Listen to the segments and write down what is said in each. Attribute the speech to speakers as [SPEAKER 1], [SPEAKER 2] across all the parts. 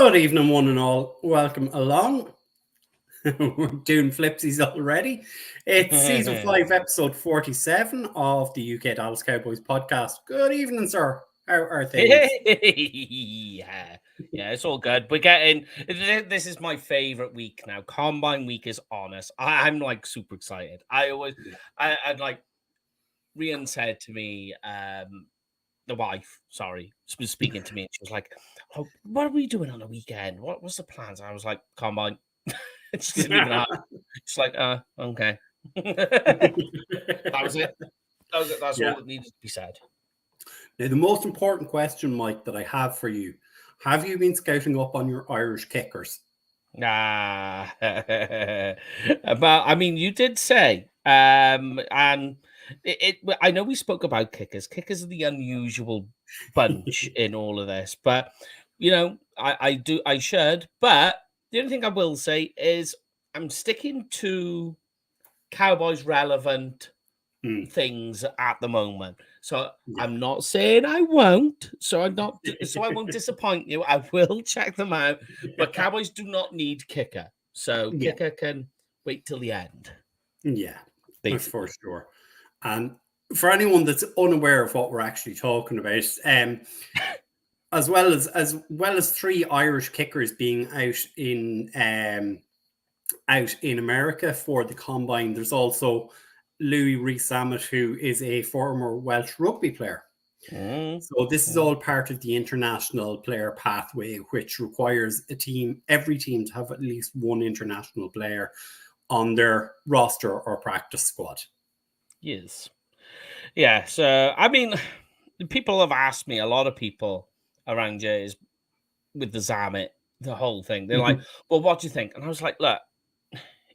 [SPEAKER 1] Good evening, one and all. Welcome along. We're doing flipsies already. It's season 5, episode 47 of the UK Dallas Cowboys podcast. Good evening, sir. How are things?
[SPEAKER 2] yeah, it's all good. We're getting this is my favorite week now. Combine week is on us. I'm like super excited. I'd like Rian said to me, the wife, sorry, was speaking to me, and she was like, "Oh, what are we doing on the weekend? What's the plans?" I was like, "Combine." She didn't even ask. She's like, okay." That was it. That's
[SPEAKER 1] Yeah.
[SPEAKER 2] all that needed to be said.
[SPEAKER 1] Now, the most important question, Mike, that I have for you: have you been scouting up on your Irish kickers?
[SPEAKER 2] Nah, but I mean, you did say, and I know we spoke about kickers. Kickers are the unusual bunch in all of this, but I should. But the only thing I will say is I'm sticking to Cowboys relevant things at the moment. So
[SPEAKER 1] Yeah.
[SPEAKER 2] I'm not saying I won't. So I won't disappoint you. I will check them out. But Cowboys do not need kicker. So
[SPEAKER 1] Yeah.
[SPEAKER 2] kicker can wait till the end.
[SPEAKER 1] Yeah,
[SPEAKER 2] Basically.
[SPEAKER 1] for sure. And for anyone that's unaware of what we're actually talking about, as well as three Irish kickers being out in America for the combine, there's also Louis Rees-Zammit, who is a former Welsh rugby player. So this is all part of the international player pathway, which requires every team to have at least one international player on their roster or practice squad.
[SPEAKER 2] Yes. Yeah. So I mean, people have asked me, a lot of people around here is with the Zammit, the whole thing. They're like, "Well, what do you think?" And I was like, "Look,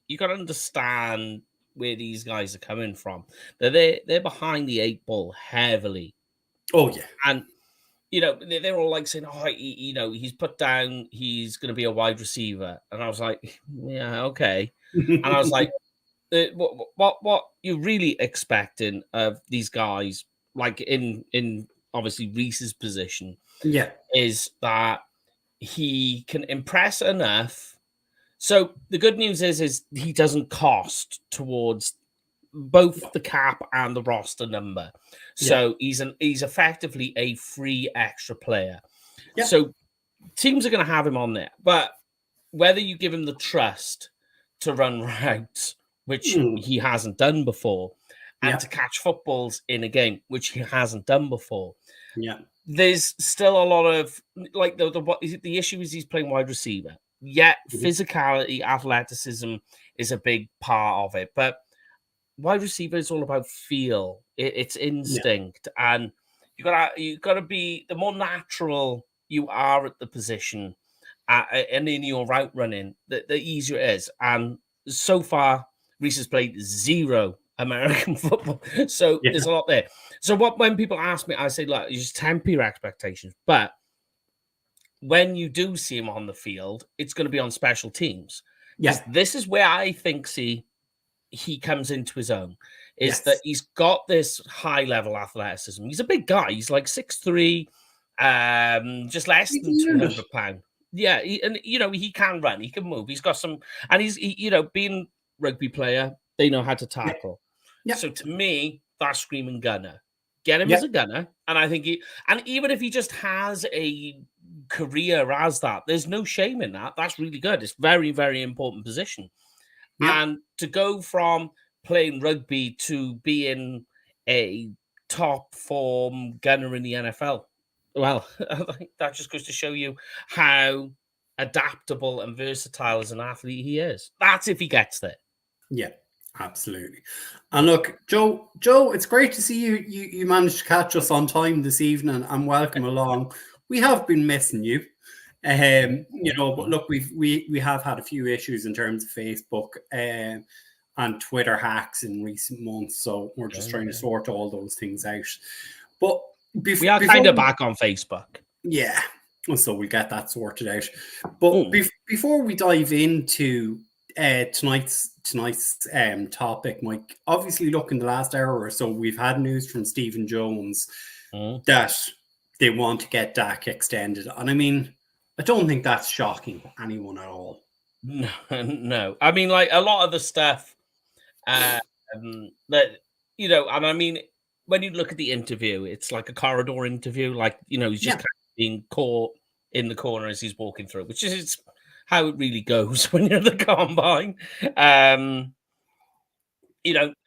[SPEAKER 2] you got to understand where these guys are coming from. They're behind the 8 ball heavily.
[SPEAKER 1] Oh yeah,
[SPEAKER 2] and they're all like saying, "Oh, he's put down. He's going to be a wide receiver." And I was like, "Yeah, okay." And I was like, "What you're really expecting of these guys, like in obviously Reese's position,
[SPEAKER 1] yeah,
[SPEAKER 2] is that he can impress enough." So the good news is he doesn't cost towards both the cap and the roster number.
[SPEAKER 1] yeah,
[SPEAKER 2] So he's effectively a free extra player.
[SPEAKER 1] yeah.
[SPEAKER 2] So teams are going to have him on there, but whether you give him the trust to run routes, which he hasn't done before, and
[SPEAKER 1] Yeah.
[SPEAKER 2] to catch footballs in a game, which he hasn't done before,
[SPEAKER 1] Yeah.
[SPEAKER 2] there's still a lot of like the issue is he's playing wide receiver. Yet physicality, athleticism is a big part of it, but wide receiver is all about feel. It's instinct, and you gotta be, the more natural you are at the position, and in your route running, the easier it is. And so far, Reese has played zero American football, so
[SPEAKER 1] Yeah.
[SPEAKER 2] there's a lot there. So when people ask me, I say, look, you just temper your expectations, but when you do see him on the field, it's going to be on special teams, because this is where I think he comes into his own, is that he's got this high level athleticism. He's a big guy. He's like 6'3", just less than 200 pounds. Yeah, he can run, he can move. He's got some, and being rugby player, they know how to tackle.
[SPEAKER 1] Yeah.
[SPEAKER 2] So to me, that's screaming gunner. Get him as a gunner, and I think and even if he just has a career as that, there's no shame in that. That's really good. It's very, very important position. And to go from playing rugby to being a top form gunner in the NFL, well, I think that just goes to show you how adaptable and versatile as an athlete he is. That's if he gets there.
[SPEAKER 1] Yeah, absolutely. And look, Joe, it's great to see you. You managed to catch us on time this evening, and welcome along. We have been missing you. But look, we have had a few issues in terms of Facebook and Twitter hacks in recent months, so we're just trying to sort all those things out. But
[SPEAKER 2] we are kind of back on Facebook.
[SPEAKER 1] Yeah, so we get that sorted out. But before we dive into tonight's topic, Mike, obviously, look, in the last hour or so, we've had news from Stephen Jones that they want to get Dak extended. And I mean, I don't think that's shocking to anyone at all.
[SPEAKER 2] No, no. I mean, like a lot of the stuff that and I mean, when you look at the interview, it's like a corridor interview. Like he's just
[SPEAKER 1] Yeah,
[SPEAKER 2] kind of being caught in the corner as he's walking through, which is how it really goes when you're at the combine.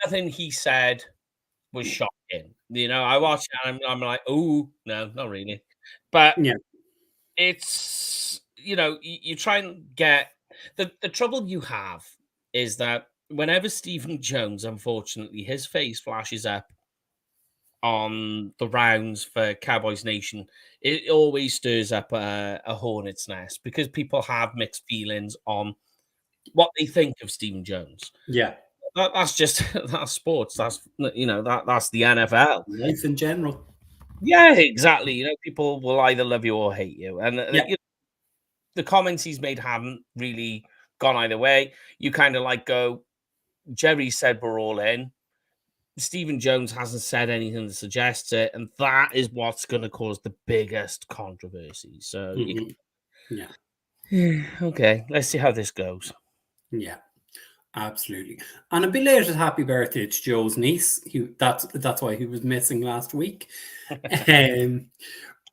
[SPEAKER 2] Nothing he said was shocking. I watched it and I'm like, oh no, not really. But
[SPEAKER 1] yeah,
[SPEAKER 2] it's you try and get the trouble you have is that whenever Stephen Jones, unfortunately, his face flashes up on the rounds for Cowboys Nation, it always stirs up a hornet's nest because people have mixed feelings on what they think of Stephen Jones.
[SPEAKER 1] yeah.
[SPEAKER 2] That's just that's sports. That's that's the NFL.
[SPEAKER 1] Life in general.
[SPEAKER 2] Yeah, exactly. People will either love you or hate you, and
[SPEAKER 1] Yeah,
[SPEAKER 2] the comments he's made haven't really gone either way. You kind of like go, Jerry said we're all in. Stephen Jones hasn't said anything that suggests it, and that is what's going to cause the biggest controversy. So,
[SPEAKER 1] yeah,
[SPEAKER 2] okay, let's see how this goes.
[SPEAKER 1] yeah. Absolutely. And a belated happy birthday to Joe's niece. That's why he was missing last week.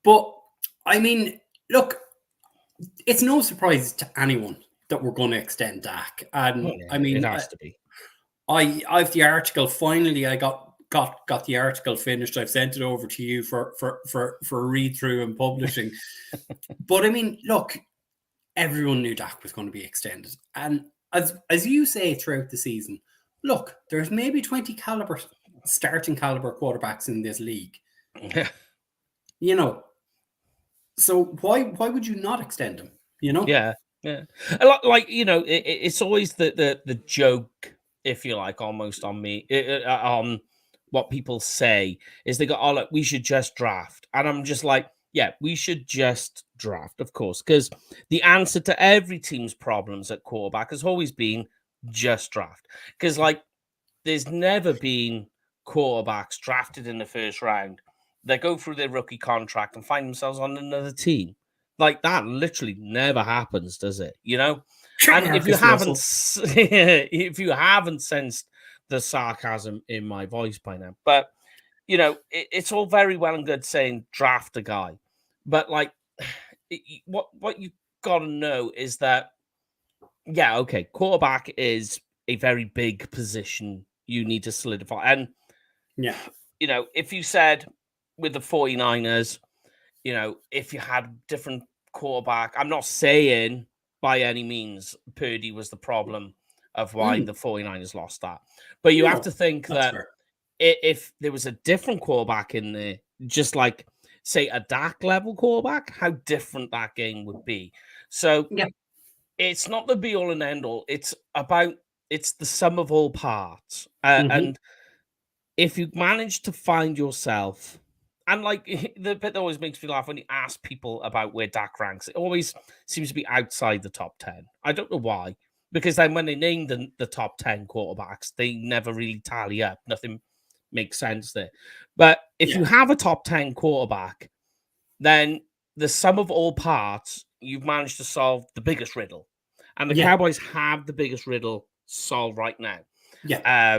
[SPEAKER 1] But I mean, look, it's no surprise to anyone that we're going to extend Dak. And
[SPEAKER 2] Yeah,
[SPEAKER 1] I
[SPEAKER 2] it
[SPEAKER 1] mean,
[SPEAKER 2] has to be.
[SPEAKER 1] I've the article. Finally, I got the article finished. I've sent it over to you for read through and publishing. But I mean, look, everyone knew Dak was going to be extended, and as you say throughout the season, look, there's maybe 20 starting caliber quarterbacks in this league. So why would you not extend him?
[SPEAKER 2] Yeah. A lot like it's always the joke, if you like, almost on me on what people say is they go, oh look, we should just draft, and I'm just like, yeah, we should just draft, of course, because the answer to every team's problems at quarterback has always been just draft, because like there's never been quarterbacks drafted in the first round that go through their rookie contract and find themselves on another team. Like that literally never happens, does it? And if you haven't, if you haven't sensed the sarcasm in my voice by now, but it's all very well and good saying draft a guy, but like, what you got to know is that okay, quarterback is a very big position you need to solidify, and
[SPEAKER 1] Yeah,
[SPEAKER 2] if you said with the 49ers, if you had different quarterback, I'm not saying by any means Purdy was the problem of why the 49ers lost that. But you have
[SPEAKER 1] no,
[SPEAKER 2] to think
[SPEAKER 1] that's
[SPEAKER 2] that
[SPEAKER 1] fair.
[SPEAKER 2] if there was a different quarterback in there, just like say a Dak level quarterback, how different that game would be. So
[SPEAKER 1] Yeah,
[SPEAKER 2] it's not the be all and end all. It's the sum of all parts.
[SPEAKER 1] hmm
[SPEAKER 2] And if you manage to find yourself, and like the bit that always makes me laugh when you ask people about where Dak ranks, it always seems to be outside the top 10. I don't know why, because then when they name the top 10 quarterbacks, they never really tally up. Nothing makes sense there. But if
[SPEAKER 1] yeah,
[SPEAKER 2] you have a top 10 quarterback, then the sum of all parts, you've managed to solve the biggest riddle. And the
[SPEAKER 1] yeah,
[SPEAKER 2] Cowboys have the biggest riddle solved right now.
[SPEAKER 1] yeah,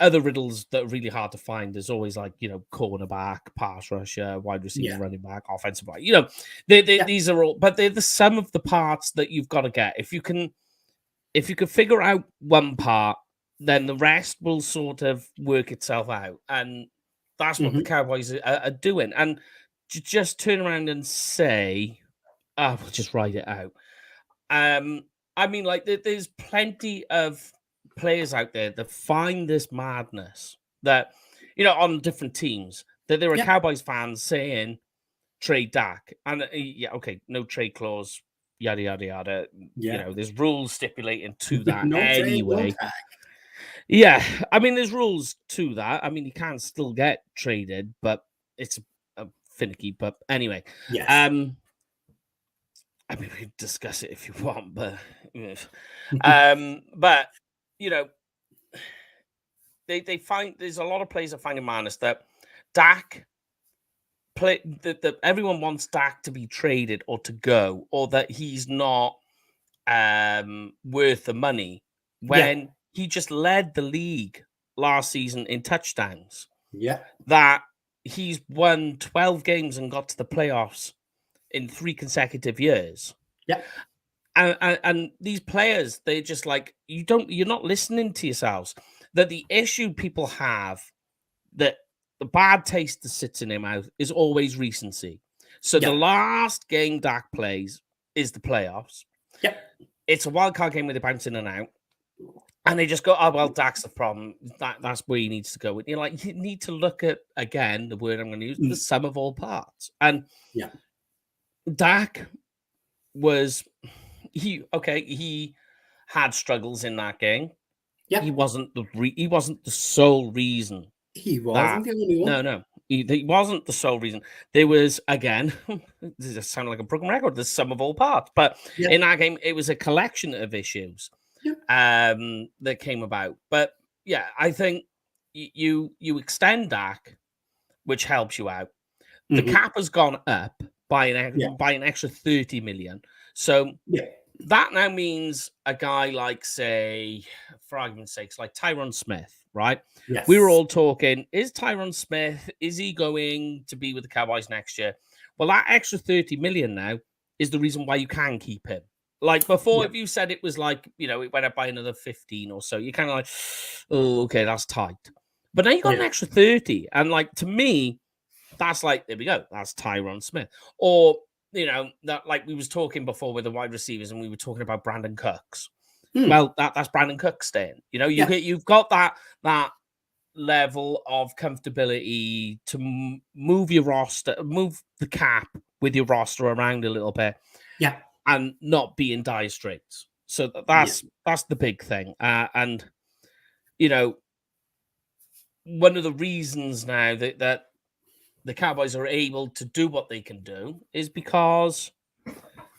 [SPEAKER 2] Other riddles that are really hard to find. There's always like, cornerback, pass rusher, wide receiver,
[SPEAKER 1] yeah,
[SPEAKER 2] running back, offensive line.
[SPEAKER 1] yeah,
[SPEAKER 2] These are all, but they're the sum of the parts that you've got to get. If you can figure out one part, then the rest will sort of work itself out. And that's what the
[SPEAKER 1] hmm
[SPEAKER 2] Cowboys are doing. And to just turn around and say, we'll just write it out. I mean, like, there's plenty of players out there that find this madness that, on different teams, that there are
[SPEAKER 1] yeah,
[SPEAKER 2] Cowboys fans saying trade Dak. And yeah, okay, no trade clause, yada, yada, yada.
[SPEAKER 1] yeah.
[SPEAKER 2] There's rules stipulating to that
[SPEAKER 1] No trade, no
[SPEAKER 2] anyway.
[SPEAKER 1] tag.
[SPEAKER 2] Yeah, I mean, there's rules to that. I mean, you can still get traded, but it's finicky. But anyway,
[SPEAKER 1] Yes.
[SPEAKER 2] I mean, we can discuss it if you want, but
[SPEAKER 1] hmm
[SPEAKER 2] but you know, they find there's a lot of players that find it madness that Dak everyone wants Dak to be traded or to go, or that he's not worth the money when he just led the league last season in touchdowns.
[SPEAKER 1] Yeah.
[SPEAKER 2] That he's won 12 games and got to the playoffs in 3 consecutive years.
[SPEAKER 1] Yeah.
[SPEAKER 2] And these players, they're just like, you're not listening to yourselves. That the issue people have, that the bad taste that sits in their mouth, is always recency. So the last game Dak plays is the playoffs.
[SPEAKER 1] Yeah.
[SPEAKER 2] It's a wild card game where they bounce in and out. And they just go, oh, well, Dak's the problem. That's where he needs to go. And you're like, you need to look at, again, the word I'm going to use, the sum of all parts. And Dak was, he had struggles in that game. Yeah. He wasn't the sole reason.
[SPEAKER 1] He wasn't the only one.
[SPEAKER 2] No. He wasn't the sole reason. There was, again, this just sounded like a broken record, the sum of all parts. But in that game, it was a collection of issues that came about. But yeah, I think you extend Dak, which helps you out. The cap has gone up by an extra 30 million. So that now means a guy like, say, for argument's sake, like Tyron Smith, right?
[SPEAKER 1] Yes.
[SPEAKER 2] We were all talking, is Tyron Smith, is he going to be with the Cowboys next year? Well, that extra 30 million now is the reason why you can keep him. Like before, if you said it was like, it went up by another 15 or so, you're kind of like, oh, okay, that's tight. But now you got an extra 30. And like, to me, that's like, there we go. That's Tyron Smith. Or, that like we was talking before with the wide receivers and we were talking about Brandon Cooks. Well, that's Brandon Cooks staying. You've got that level of comfortability to move your roster, move the cap with your roster around a little bit.
[SPEAKER 1] Yeah.
[SPEAKER 2] And not be in dire straits. So that's the big thing. And, one of the reasons now that the Cowboys are able to do what they can do is because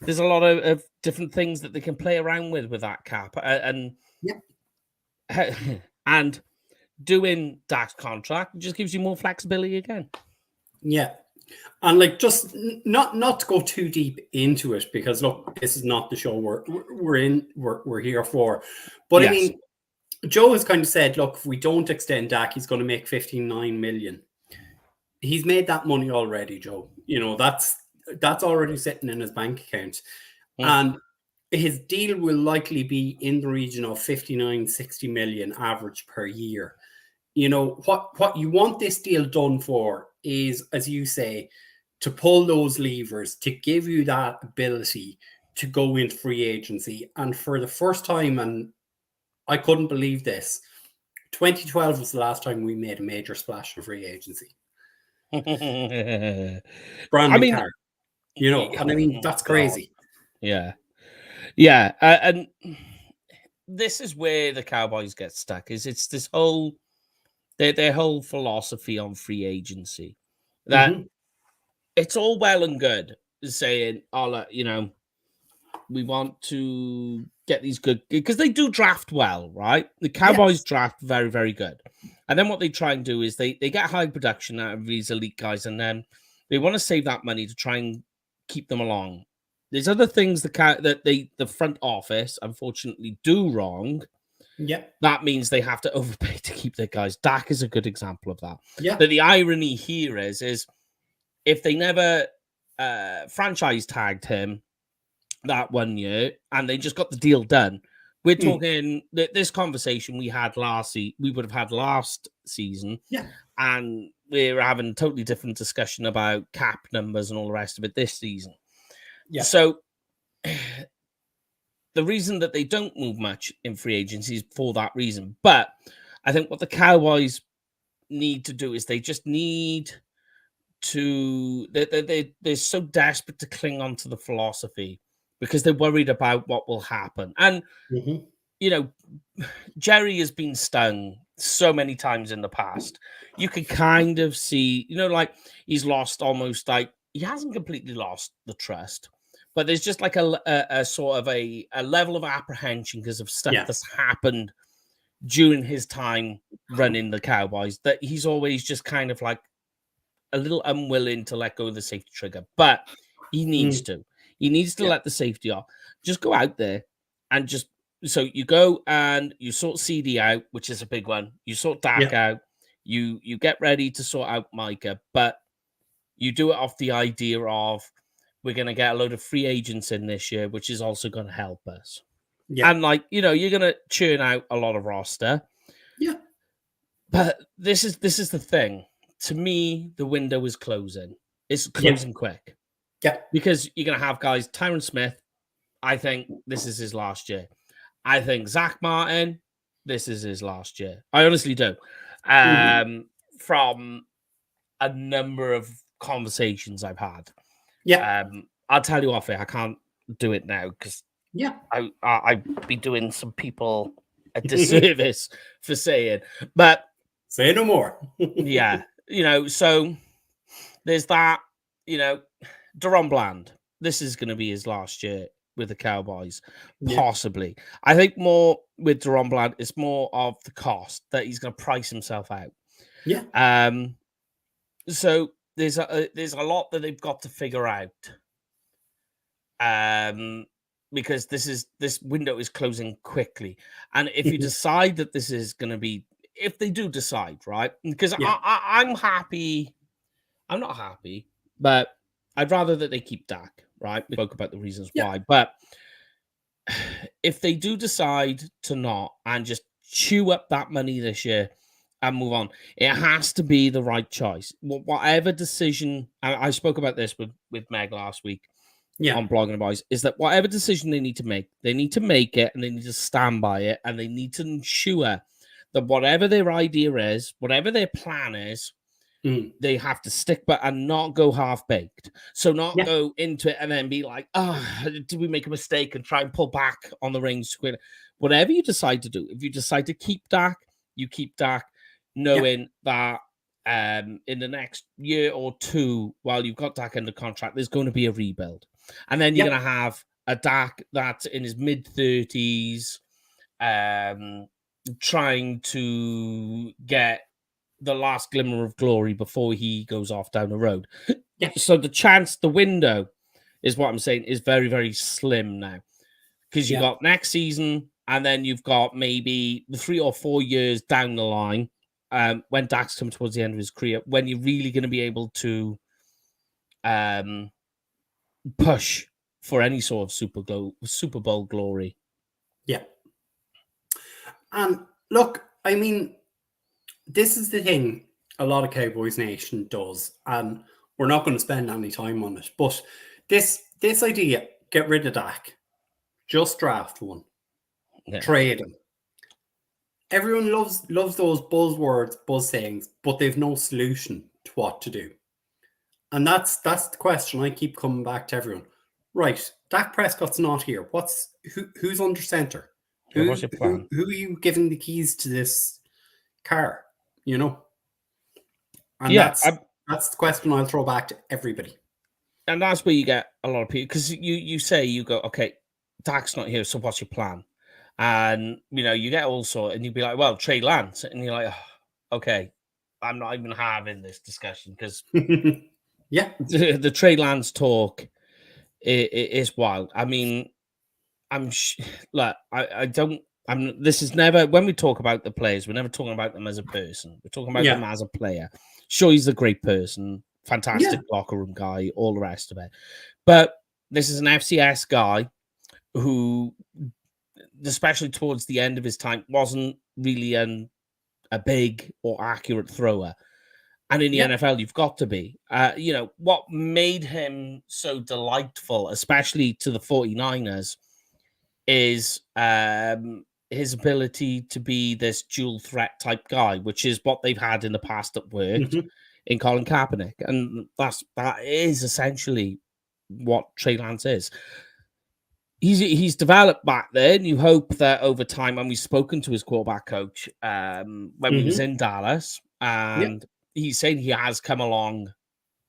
[SPEAKER 2] there's a lot of different things that they can play around with that cap. And doing Dak's contract just gives you more flexibility again.
[SPEAKER 1] Yeah. And like, just not to go too deep into it, because look, this is not the show we're here for. But I mean, Joe has kind of said, look, if we don't extend Dak, he's going to make 59 million. He's made that money already, Joe. That's already sitting in his bank account. And his deal will likely be in the region of 59, 60 million average per year. What you want this deal done for is, as you say, to pull those levers, to give you that ability to go into free agency. And for the first time, and I couldn't believe this, 2012 was the last time we made a major splash in free agency. Brandon Carr, and I mean, that's crazy.
[SPEAKER 2] Yeah. And this is where the Cowboys get stuck, is it's this whole, their whole philosophy on free agency, that it's all well and good saying, we want to get these good, because they do draft well, right? The Cowboys draft very, very good. And then what they try and do is they get high production out of these elite guys, and then they want to save that money to try and keep them along. There's other things that the front office, unfortunately, do wrong.
[SPEAKER 1] Yeah.
[SPEAKER 2] That means they have to overpay to keep their guys. Dak is a good example of that.
[SPEAKER 1] Yeah.
[SPEAKER 2] But the irony here is if they never franchise tagged him that 1 year and they just got the deal done, we're talking this conversation we would have had last season.
[SPEAKER 1] Yeah.
[SPEAKER 2] And we're having a totally different discussion about cap numbers and all the rest of it this season.
[SPEAKER 1] Yeah.
[SPEAKER 2] So the reason that they don't move much in free agency is for that reason. But I think what the Cowboys need to do is they just need to, they're so desperate to cling on to the philosophy because they're worried about what will happen. And, Jerry has been stung so many times in the past. You can kind of see, like he's lost almost, like he hasn't completely lost the trust, but there's just like a sort of a level of apprehension because of stuff that's happened during his time running the Cowboys, that he's always just kind of like, a little unwilling to let go of the safety trigger, but he needs to. He needs to let the safety off. Just go out there and just so you go and you sort CD out, which is a big one. You sort Dak out. You get ready to sort out Micah, but you do it off the idea of we're going to get a load of free agents in this year, which is also going to help us.
[SPEAKER 1] Yeah.
[SPEAKER 2] And like, you know, you're going to churn out a lot of roster.
[SPEAKER 1] Yeah.
[SPEAKER 2] But this is the thing. To me, the window is closing. It's closing quick.
[SPEAKER 1] Yeah.
[SPEAKER 2] Because you're going to have guys, Tyron Smith, I think this is his last year. I think Zach Martin, this is his last year. I honestly do. From a number of conversations I've had.
[SPEAKER 1] Yeah.
[SPEAKER 2] I'll tell you off it. I can't do it now because I'd be doing some people a disservice for saying. But
[SPEAKER 1] say no more.
[SPEAKER 2] yeah, you know, so there's that, you know, Deron Bland. This is going to be his last year with the Cowboys, possibly. I think more with Deron Bland, it's more of the cost that he's going to price himself out.
[SPEAKER 1] Yeah.
[SPEAKER 2] So there's a lot that they've got to figure out. Because this window is closing quickly, and if you decide that this is going to be, if they do decide, right? Because I'm happy. I'm not happy, but I'd rather that they keep Dak, right? We spoke about the reasons why, but if they do decide to not and just chew up that money this year and move on, it has to be the right choice. Whatever decision, I spoke about this with Meg last week on Blogging Boys, is that whatever decision they need to make it, and they need to stand by it, and they need to ensure that whatever their idea is, whatever their plan is, they have to stick by and not go half-baked. So not go into it and then be like, oh, did we make a mistake, and try and pull back on the reins. Whatever you decide to do, if you decide to keep Dak, you keep Dak, knowing that in the next year or two, while you've got Dak under contract, there's going to be a rebuild. And then you're going to have a Dak that's in his mid-30s, trying to get the last glimmer of glory before he goes off down the road. So the window is what I'm saying is very, very slim now. Because you've got next season, and then you've got maybe 3 or 4 years down the line, when Dak's come towards the end of his career, when you're really going to be able to push for any sort of Super Bowl glory.
[SPEAKER 1] Yeah. And look, I mean, this is the thing a lot of Cowboys Nation does, and we're not going to spend any time on it, but this idea, get rid of Dak, just draft one, trade him. Everyone loves those buzzwords, buzz sayings, but they've no solution to what to do. And that's the question I keep coming back to everyone. Right, Dak Prescott's not here. Who's under center?
[SPEAKER 2] What's your plan?
[SPEAKER 1] Who are you giving the keys to this car? You know? And that's the question I'll throw back to everybody.
[SPEAKER 2] And that's where you get a lot of people, because you go, okay, Dak's not here, so what's your plan? And you know, you get all sorts, and you'd be like, well, Trey Lance, and you're like, oh, okay, I'm not even having this discussion because the Trey Lance talk is wild. I mean, this is never, when we talk about the players, we're never talking about them as a person. We're talking about them as a player. Sure, he's a great person, fantastic locker room guy, all the rest of it. But this is an FCS guy who, especially towards the end of his time, wasn't really a big or accurate thrower. And in the NFL, you've got to be. You know, what made him so delightful, especially to the 49ers, is his ability to be this dual threat type guy, which is what they've had in the past that worked in Colin Kaepernick. And that is essentially what Trey Lance is. He's developed back there, and you hope that over time, and we've spoken to his quarterback coach when he was in Dallas, and he's saying he has come along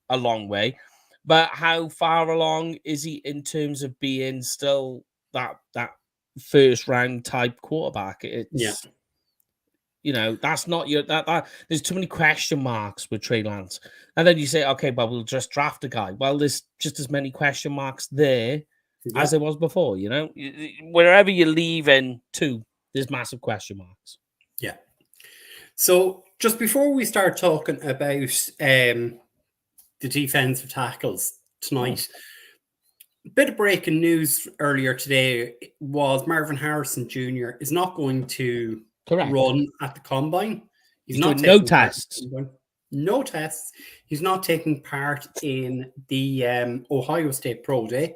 [SPEAKER 2] a long way. But how far along is he in terms of being still that first round type quarterback? You know, that's not your that. There's too many question marks with Trey Lance, and then you say, okay, well, we'll just draft a guy. Well, there's just as many question marks there as there was before. You know, wherever you're leaving to, there's massive question marks.
[SPEAKER 1] Yeah. So just before we start talking about the defensive tackles tonight, a bit of breaking news earlier today was Marvin Harrison Jr. is not going to run at the combine.
[SPEAKER 2] He's not doing no tests.
[SPEAKER 1] No tests. He's not taking part in the Ohio State Pro Day.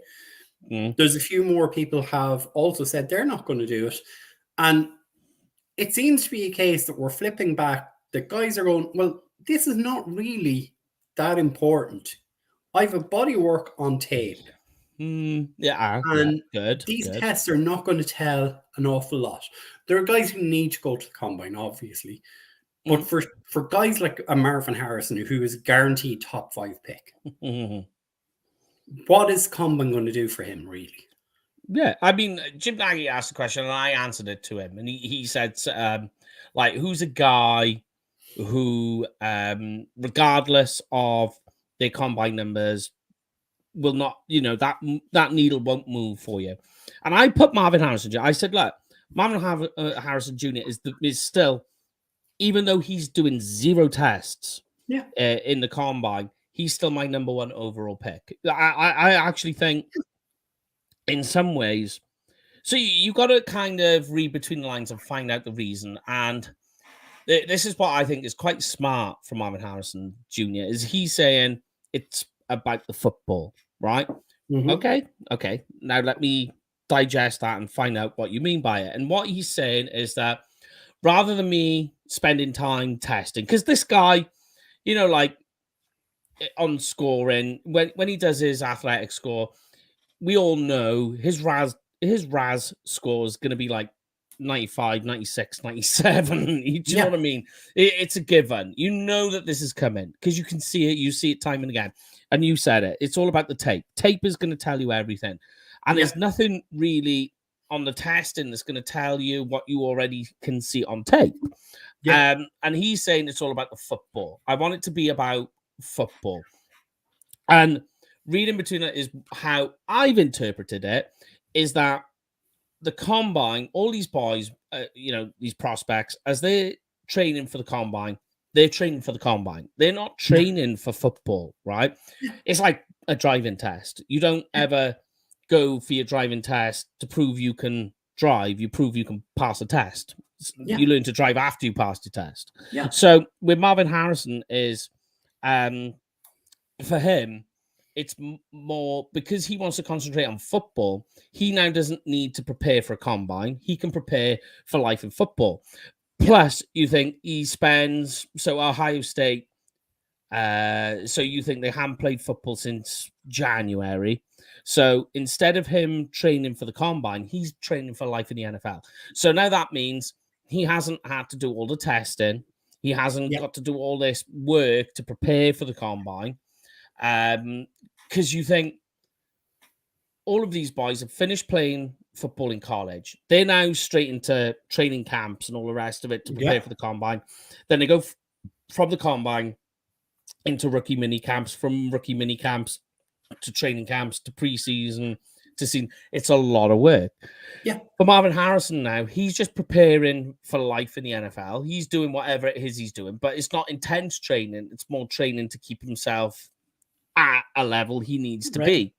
[SPEAKER 1] There's a few more people have also said they're not going to do it. And it seems to be a case that we're flipping back. The guys are going, well, this is not really that important. I have a body work on tape.
[SPEAKER 2] And
[SPEAKER 1] these tests are not going to tell an awful lot. There are guys who need to go to the combine, obviously. But for guys like a Marvin Harrison, who is a guaranteed top 5 pick, what is combine going to do for him, really?
[SPEAKER 2] Yeah, I mean, Jim Nagy asked the question, and I answered it to him, and he said, who's a guy who, regardless of their combine numbers, will not, that needle won't move for you. And I put Marvin Harrison Jr. I said, look, Marvin Harrison Jr. is still, even though he's doing 0 tests in the combine, he's still my number 1 overall pick. I actually think, in some ways, so you got to kind of read between the lines and find out the reason. And this is what I think is quite smart from Marvin Harrison Jr. is he's saying it's about the football, right? Okay. Now let me digest that and find out what you mean by it. And what he's saying is that rather than me spending time testing, because this guy, like on scoring, when he does his athletic score, we all know his RAS score is going to be like 95, 96, 97. Do you know what I mean? It's a given. You know that this is coming because you can see it. You see it time and again. And you said it. It's all about the tape. Tape is going to tell you everything. And there's nothing really on the testing that's going to tell you what you already can see on tape. And he's saying it's all about the football. I want it to be about football. And reading between it is how I've interpreted it is that the combine, all these boys, these prospects, as they're training for the combine, they're training for the combine. They're not training for football, right? It's like a driving test. You don't ever go for your driving test to prove you can drive. You prove you can pass a test. You learn to drive after you pass the test. So with Marvin Harrison is, for him, it's more because he wants to concentrate on football. He now doesn't need to prepare for a combine. He can prepare for life in football. Plus, you think he spends, so Ohio State, so you think they haven't played football since January. So instead of him training for the combine, he's training for life in the NFL. So now that means he hasn't had to do all the testing. He hasn't got to do all this work to prepare for the combine. Because you think all of these boys have finished playing football in college. They're now straight into training camps and all the rest of it to prepare for the combine. Then they go from the combine into rookie mini camps, from rookie mini camps to training camps to preseason to season. It's a lot of work. For Marvin Harrison now, he's just preparing for life in the NFL. He's doing whatever it is he's doing, but it's not intense training. It's more training to keep himself at a level he needs to be.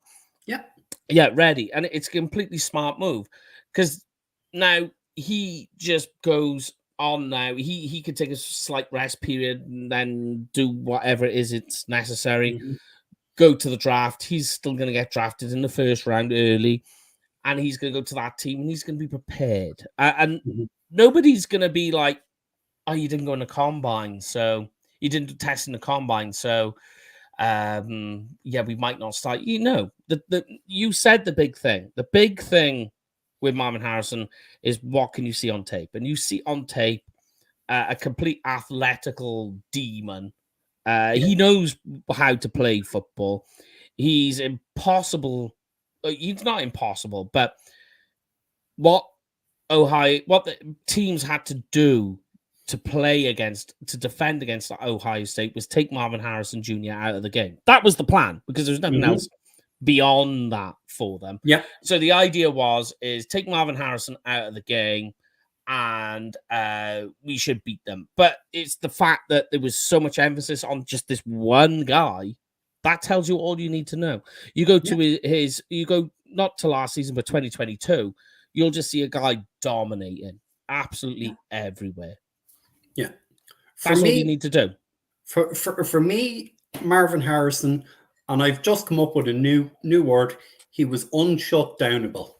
[SPEAKER 2] Ready. And it's a completely smart move because now he just goes on now. He could take a slight rest period and then do whatever it is it's necessary. Go to the draft. He's still going to get drafted in the first round early, and he's going to go to that team and he's going to be prepared. And nobody's going to be like, oh, you didn't go in the combine, so you didn't test in the combine, so we might not start. You said the big thing. The big thing with Marvin Harrison is what can you see on tape? And you see on tape a complete athletical demon. He knows how to play football. He's impossible. He's not impossible, but what the teams had to do to defend against Ohio State was take Marvin Harrison Jr. out of the game. That was the plan because there's nothing else beyond that for them.
[SPEAKER 1] Yeah.
[SPEAKER 2] So the idea is take Marvin Harrison out of the game and we should beat them. But it's the fact that there was so much emphasis on just this one guy. That tells you all you need to know. You go to you go not to last season, but 2022, you'll just see a guy dominating absolutely everywhere.
[SPEAKER 1] Yeah.
[SPEAKER 2] That's all you need to do.
[SPEAKER 1] For me, Marvin Harrison, and I've just come up with a new word, he was unshutdownable.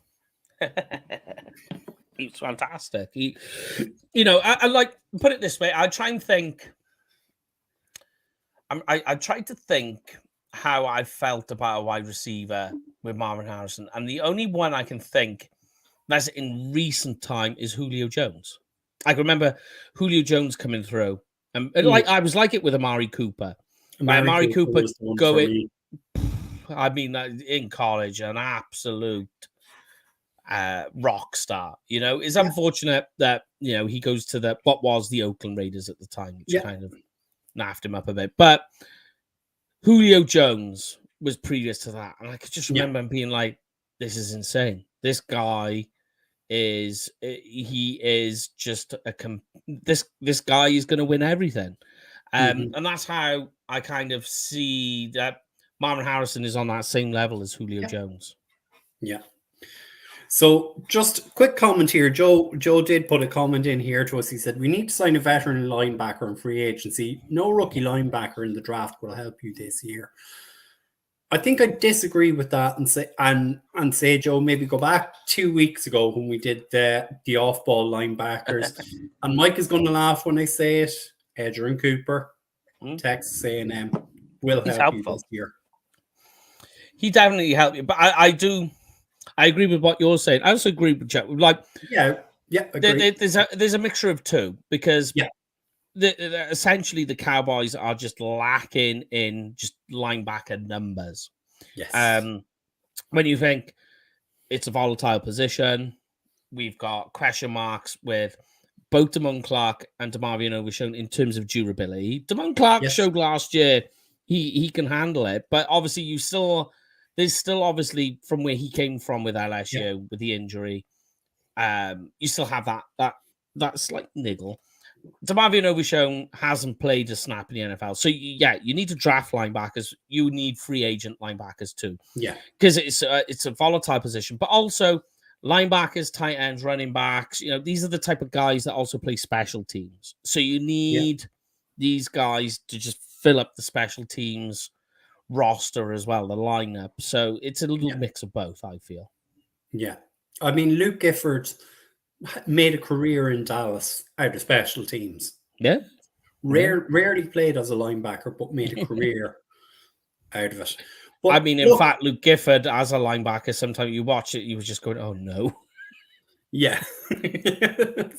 [SPEAKER 2] He was fantastic. I like, put it this way, I try and think, I tried to think how I felt about a wide receiver with Marvin Harrison, and the only one I can think that's in recent time is Julio Jones. I can remember Julio Jones coming through, and like I was like it with Amari Cooper. Amari Cooper going, I mean, in college, an absolute rock star. It's unfortunate that he goes to what was the Oakland Raiders at the time, which kind of naffed him up a bit. But Julio Jones was previous to that, and I could just remember him being like, "This is insane. This guy is just this guy is going to win everything." And that's how I kind of see that Marvin Harrison is on that same level as Julio Jones.
[SPEAKER 1] Yeah. So just quick comment here. Joe did put a comment in here to us. He said, we need to sign a veteran linebacker in free agency. No rookie linebacker in the draft will help you this year. I think I disagree with that and say, Joe, maybe go back 2 weeks ago when we did the off-ball linebackers. And Mike is going to laugh when I say it. Edgerrin Cooper, Texas A&M, will help you this year.
[SPEAKER 2] He definitely helped you. But I agree with what you're saying. I also agree with Joe. Like, there's a mixture of two because essentially the Cowboys are just lacking in just linebacker numbers.
[SPEAKER 1] Yes.
[SPEAKER 2] When you think it's a volatile position, we've got question marks with both Damone Clark and DeMarvion Overshown in terms of durability. Damone Clark showed last year he can handle it, but obviously there's still obviously from where he came from with LSU with the injury, you still have that slight niggle. DeMarvion Overshown hasn't played a snap in the NFL, so you need to draft linebackers. You need free agent linebackers too, because it's a volatile position, but also linebackers, tight ends, running backs. These are the type of guys that also play special teams. So you need these guys to just fill up the special teams roster as well, the lineup. So it's a little mix of both, I feel.
[SPEAKER 1] Yeah. I mean, Luke Gifford made a career in Dallas out of special teams.
[SPEAKER 2] Yeah.
[SPEAKER 1] Rarely played as a linebacker, but made a career out of it. But,
[SPEAKER 2] I mean, in fact, Luke Gifford as a linebacker, sometimes you watch it, you was just going, oh no.
[SPEAKER 1] Yeah,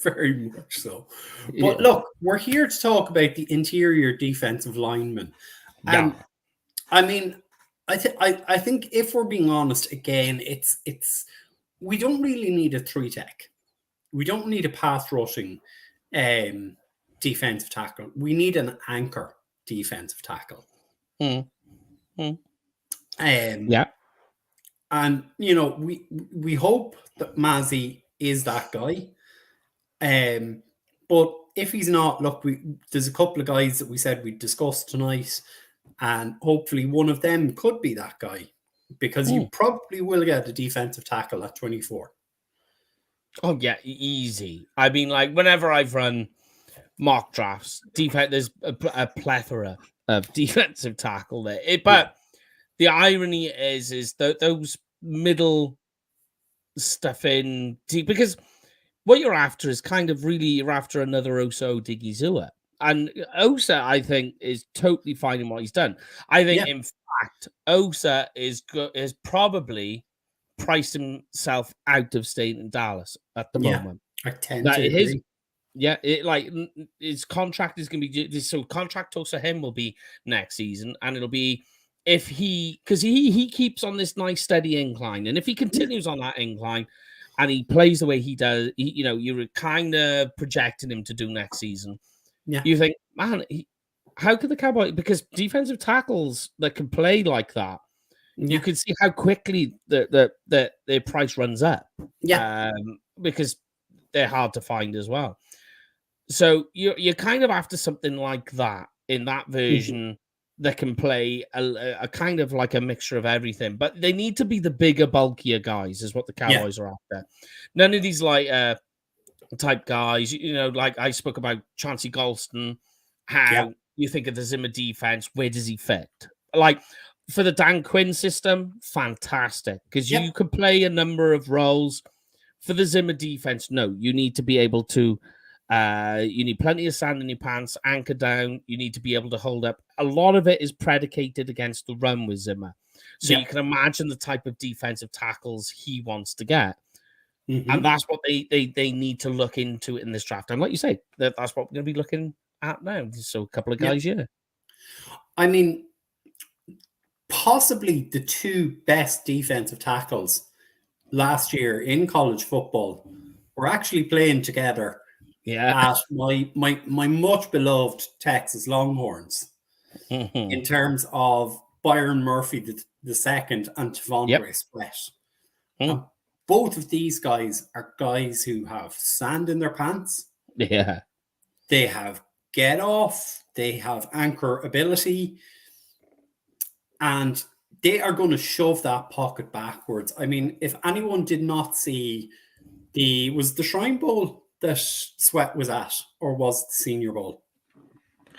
[SPEAKER 1] very much so. But look, we're here to talk about the interior defensive linemen. And I mean, I think if we're being honest, again, it's we don't really need a 3-tech. We don't need a pass rushing defensive tackle. We need an anchor defensive tackle. And we hope that Mazzy is that guy. But if he's not, look, there's a couple of guys that we said we'd discuss tonight, and hopefully one of them could be that guy, because you probably will get a defensive tackle at 24.
[SPEAKER 2] Oh yeah, easy. I mean, like whenever I've run mock drafts, there's a plethora of defensive tackle there. But the irony is that those middle stuff in deep, because what you're after is kind of really you're after another Osa Odigizua. And Osa, I think, is totally fine in what he's done. I think, in fact, Osa is probably priced himself out of staying in Dallas at the moment.
[SPEAKER 1] I tend to agree.
[SPEAKER 2] His contract is going to be so contract talks for him will be next season, and it'll be because he keeps on this nice steady incline, and if he continues on that incline, and he plays the way he does, you're kind of projecting him to do next season.
[SPEAKER 1] Yeah.
[SPEAKER 2] You think, man, how could the Cowboys? Because defensive tackles that can play like that, you can see how quickly their price runs up.
[SPEAKER 1] Yeah.
[SPEAKER 2] Because they're hard to find as well. So you're kind of after something like that in that version that can play a kind of like a mixture of everything. But they need to be the bigger, bulkier guys, is what the Cowboys are after. None of these like type guys, like I spoke about Chauncey Golston, how you think of the Zimmer defense, where does he fit? Like for the Dan Quinn system, fantastic, because you could play a number of roles. For the Zimmer defense, no, you need to be able to, you need plenty of sand in your pants, anchor down, you need to be able to hold up. A lot of it is predicated against the run with Zimmer. So you can imagine the type of defensive tackles he wants to get. And that's what they need to look into in this draft. And like you say, that's what we're going to be looking at now. So a couple of guys,
[SPEAKER 1] I mean, possibly the two best defensive tackles last year in college football were actually playing together at my much beloved Texas Longhorns in terms of Byron Murphy the second and Tavondre Sweat. And both of these guys are guys who have sand in their pants.
[SPEAKER 2] Yeah.
[SPEAKER 1] They have get off. They have anchor ability. And they are going to shove that pocket backwards. I mean, if anyone did not see was the Shrine Bowl that Sweat was at, or was the Senior Bowl?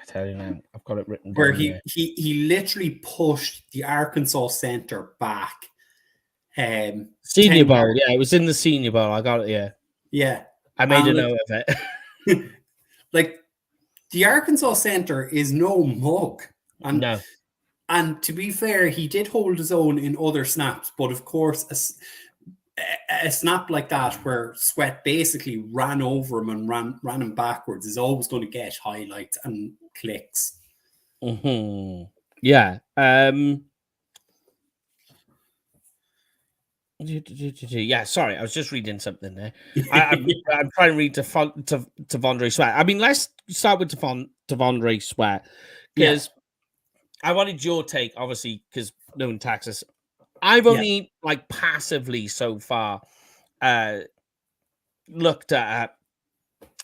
[SPEAKER 2] I tell you now, I've got it written down.
[SPEAKER 1] Where he literally pushed the Arkansas center back.
[SPEAKER 2] Senior Bowl, it was in the Senior Bowl. I got it,
[SPEAKER 1] yeah.
[SPEAKER 2] I made a note of it.
[SPEAKER 1] Like the Arkansas center is no mug,
[SPEAKER 2] no.
[SPEAKER 1] And to be fair, he did hold his own in other snaps, but of course, a snap like that where Sweat basically ran over him and ran him backwards is always going to get highlights and clicks.
[SPEAKER 2] Yeah. Yeah, sorry, I was just reading something there. I'm trying to read Tavondre Sweat. I mean, let's start with Tavondre Sweat, because I wanted your take, obviously, because knowing Texas, I've only like passively so far looked at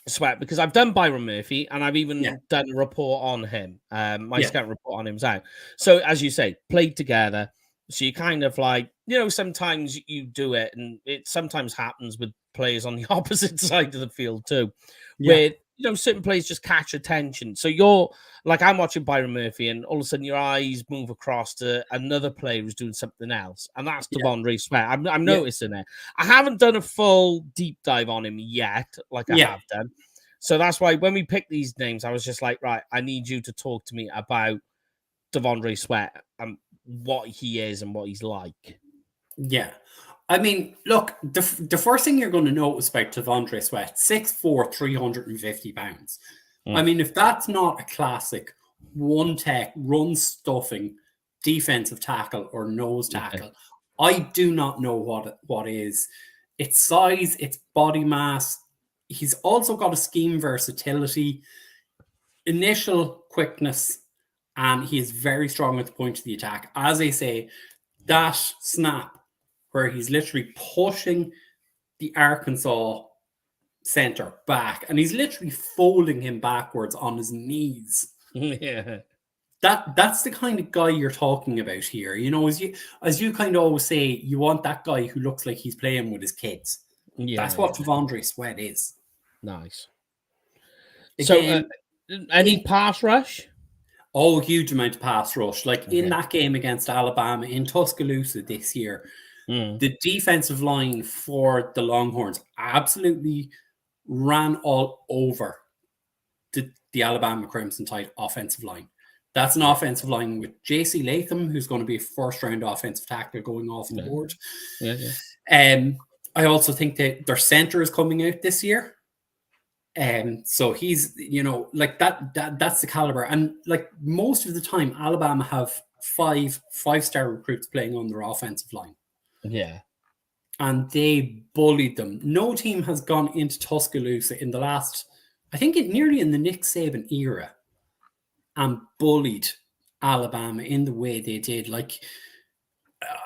[SPEAKER 2] Sweat, because I've done Byron Murphy and I've even done a report on him. My scout report on him's out. So as you say, played together. So you kind of like, sometimes you do it, and it sometimes happens with players on the opposite side of the field too, where certain players just catch attention. So you're like, I'm watching Byron Murphy, and all of a sudden your eyes move across to another player who's doing something else, and that's Tavondre Sweat. I'm noticing it. I haven't done a full deep dive on him yet, like I have done. So that's why when we picked these names, I was just like, right, I need you to talk to me about Tavondre Sweat and what he is and what he's like.
[SPEAKER 1] Yeah. I mean, look, the first thing you're going to notice about Tavondre Sweat, 6'4", 350 pounds. I mean, if that's not a classic one-tech, run-stuffing defensive tackle or nose tackle, I do not know what is. It's size, it's body mass. He's also got a scheme versatility, initial quickness, and he is very strong at the point of the attack. As I say, that snap where he's literally pushing the Arkansas center back, and he's literally folding him backwards on his knees. That's the kind of guy you're talking about here. As you kind of always say, you want that guy who looks like he's playing with his kids. That's what Tavondre Sweat is.
[SPEAKER 2] Nice.
[SPEAKER 1] Again,
[SPEAKER 2] so any pass rush?
[SPEAKER 1] Oh, huge amount of pass rush. Like in that game against Alabama in Tuscaloosa this year, the defensive line for the Longhorns absolutely ran all over the Alabama Crimson Tide offensive line. That's an offensive line with J.C. Latham, who's going to be a first-round offensive tackler going off the board. I also think that their center is coming out this year. So he's, like that's the caliber. And like most of the time, Alabama have five-star recruits playing on their offensive line.
[SPEAKER 2] Yeah.
[SPEAKER 1] and they bullied them. No team has gone into Tuscaloosa in the last, I think nearly in the Nick Saban era, and bullied Alabama in the way they did. Like,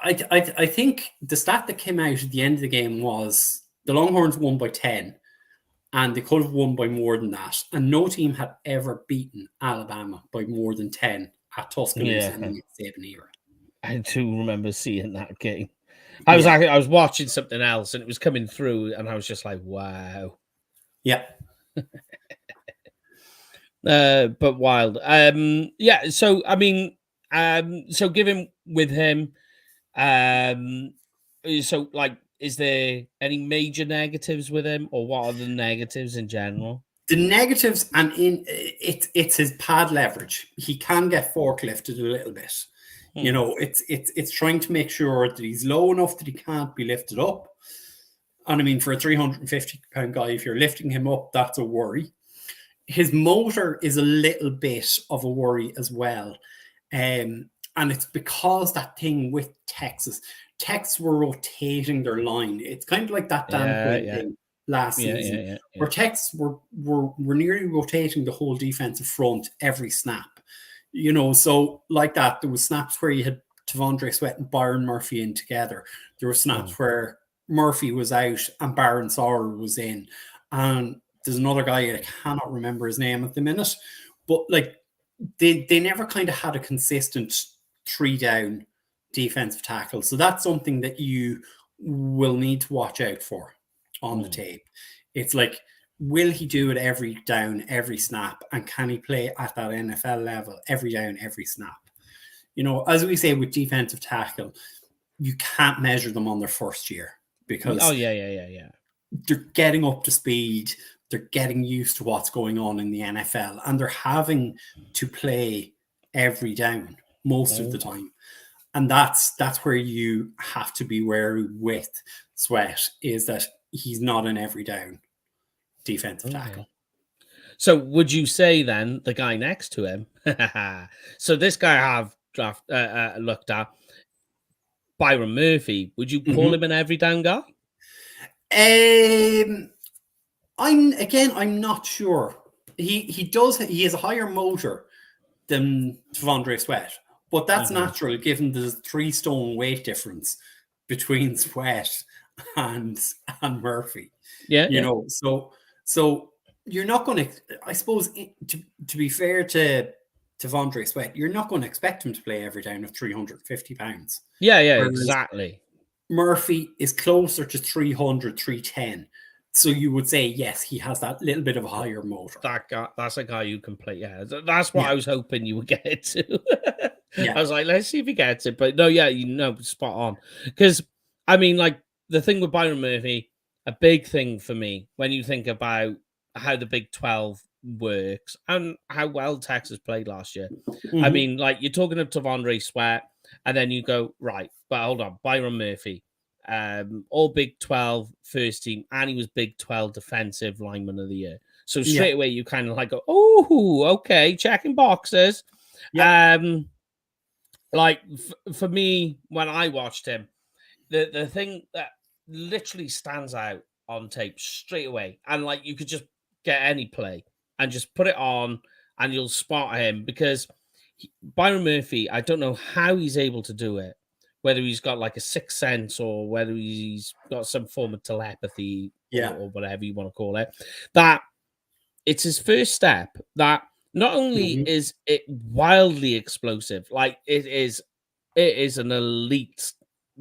[SPEAKER 1] I think the stat that came out at the end of the game was the Longhorns won by 10, and they could have won by more than that. And no team had ever beaten Alabama by more than 10 at Tuscaloosa in the Nick Saban era.
[SPEAKER 2] I do remember seeing that game. I was watching something else and it was coming through, and I was just like, wow.
[SPEAKER 1] Yeah.
[SPEAKER 2] But wild. Yeah. So I mean, so given with him, so like, is there any major negatives with him, or what are the negatives in general?
[SPEAKER 1] The negatives, and it's his pad leverage. He can get forklifted a little bit. You know, it's trying to make sure that he's low enough that he can't be lifted up. And I mean, for a 350-pound guy, if you're lifting him up, that's a worry. His motor is a little bit of a worry as well. And it's because that thing with Texas were rotating their line. It's kind of like that Dan Quinn thing last season, where Texas were nearly rotating the whole defensive front every snap. You know, so like that, there was snaps where you had Tavondre Sweat and Byron Murphy in together. There were snaps where Murphy was out and Baron Sauer was in. And there's another guy, I cannot remember his name at the minute, but like they never kind of had a consistent 3-down defensive tackle. So that's something that you will need to watch out for on the tape. It's like, will he do it every down, every snap? And can he play at that NFL level every down, every snap? You know, as we say with defensive tackle, you can't measure them on their first year because they're getting up to speed. They're getting used to what's going on in the NFL, and they're having to play every down most of the time. And that's where you have to be wary with Sweat, is that he's not an every down defensive tackle.
[SPEAKER 2] So would you say then the guy next to him, so this guy I've looked at, Byron Murphy, would you call him an every down guy?
[SPEAKER 1] I'm not sure. He has a higher motor than Tavondre Sweat, but that's natural given the 3 stone weight difference between Sweat and Murphy. You know, so you're not going to, I suppose, to be fair to Tavondre Sweat, you're not going to expect him to play every down of 350 pounds.
[SPEAKER 2] Whereas exactly.
[SPEAKER 1] Murphy is closer to 300, 310. So you would say, yes, he has that little bit of a higher motor.
[SPEAKER 2] That's a guy who can play. Yeah, that's what I was hoping you would get to. I was like, let's see if he gets it. But no, spot on. Because, I mean, like, the thing with Byron Murphy, a big thing for me when you think about how the Big 12 works and how well Texas played last year. I mean, like, you're talking of Tavondre Sweat, and then you go, right, but hold on, Byron Murphy, all Big 12 first team, and he was Big 12 defensive lineman of the year. So straight away, you kind of like go, oh, okay, checking boxes. Like, for me, when I watched him, the thing that literally stands out on tape straight away, and like, you could just get any play and just put it on and you'll spot him, because Byron Murphy, I don't know how he's able to do it, whether he's got like a sixth sense or whether he's got some form of telepathy or whatever you want to call it, that it's his first step that not only is it wildly explosive, like it is an elite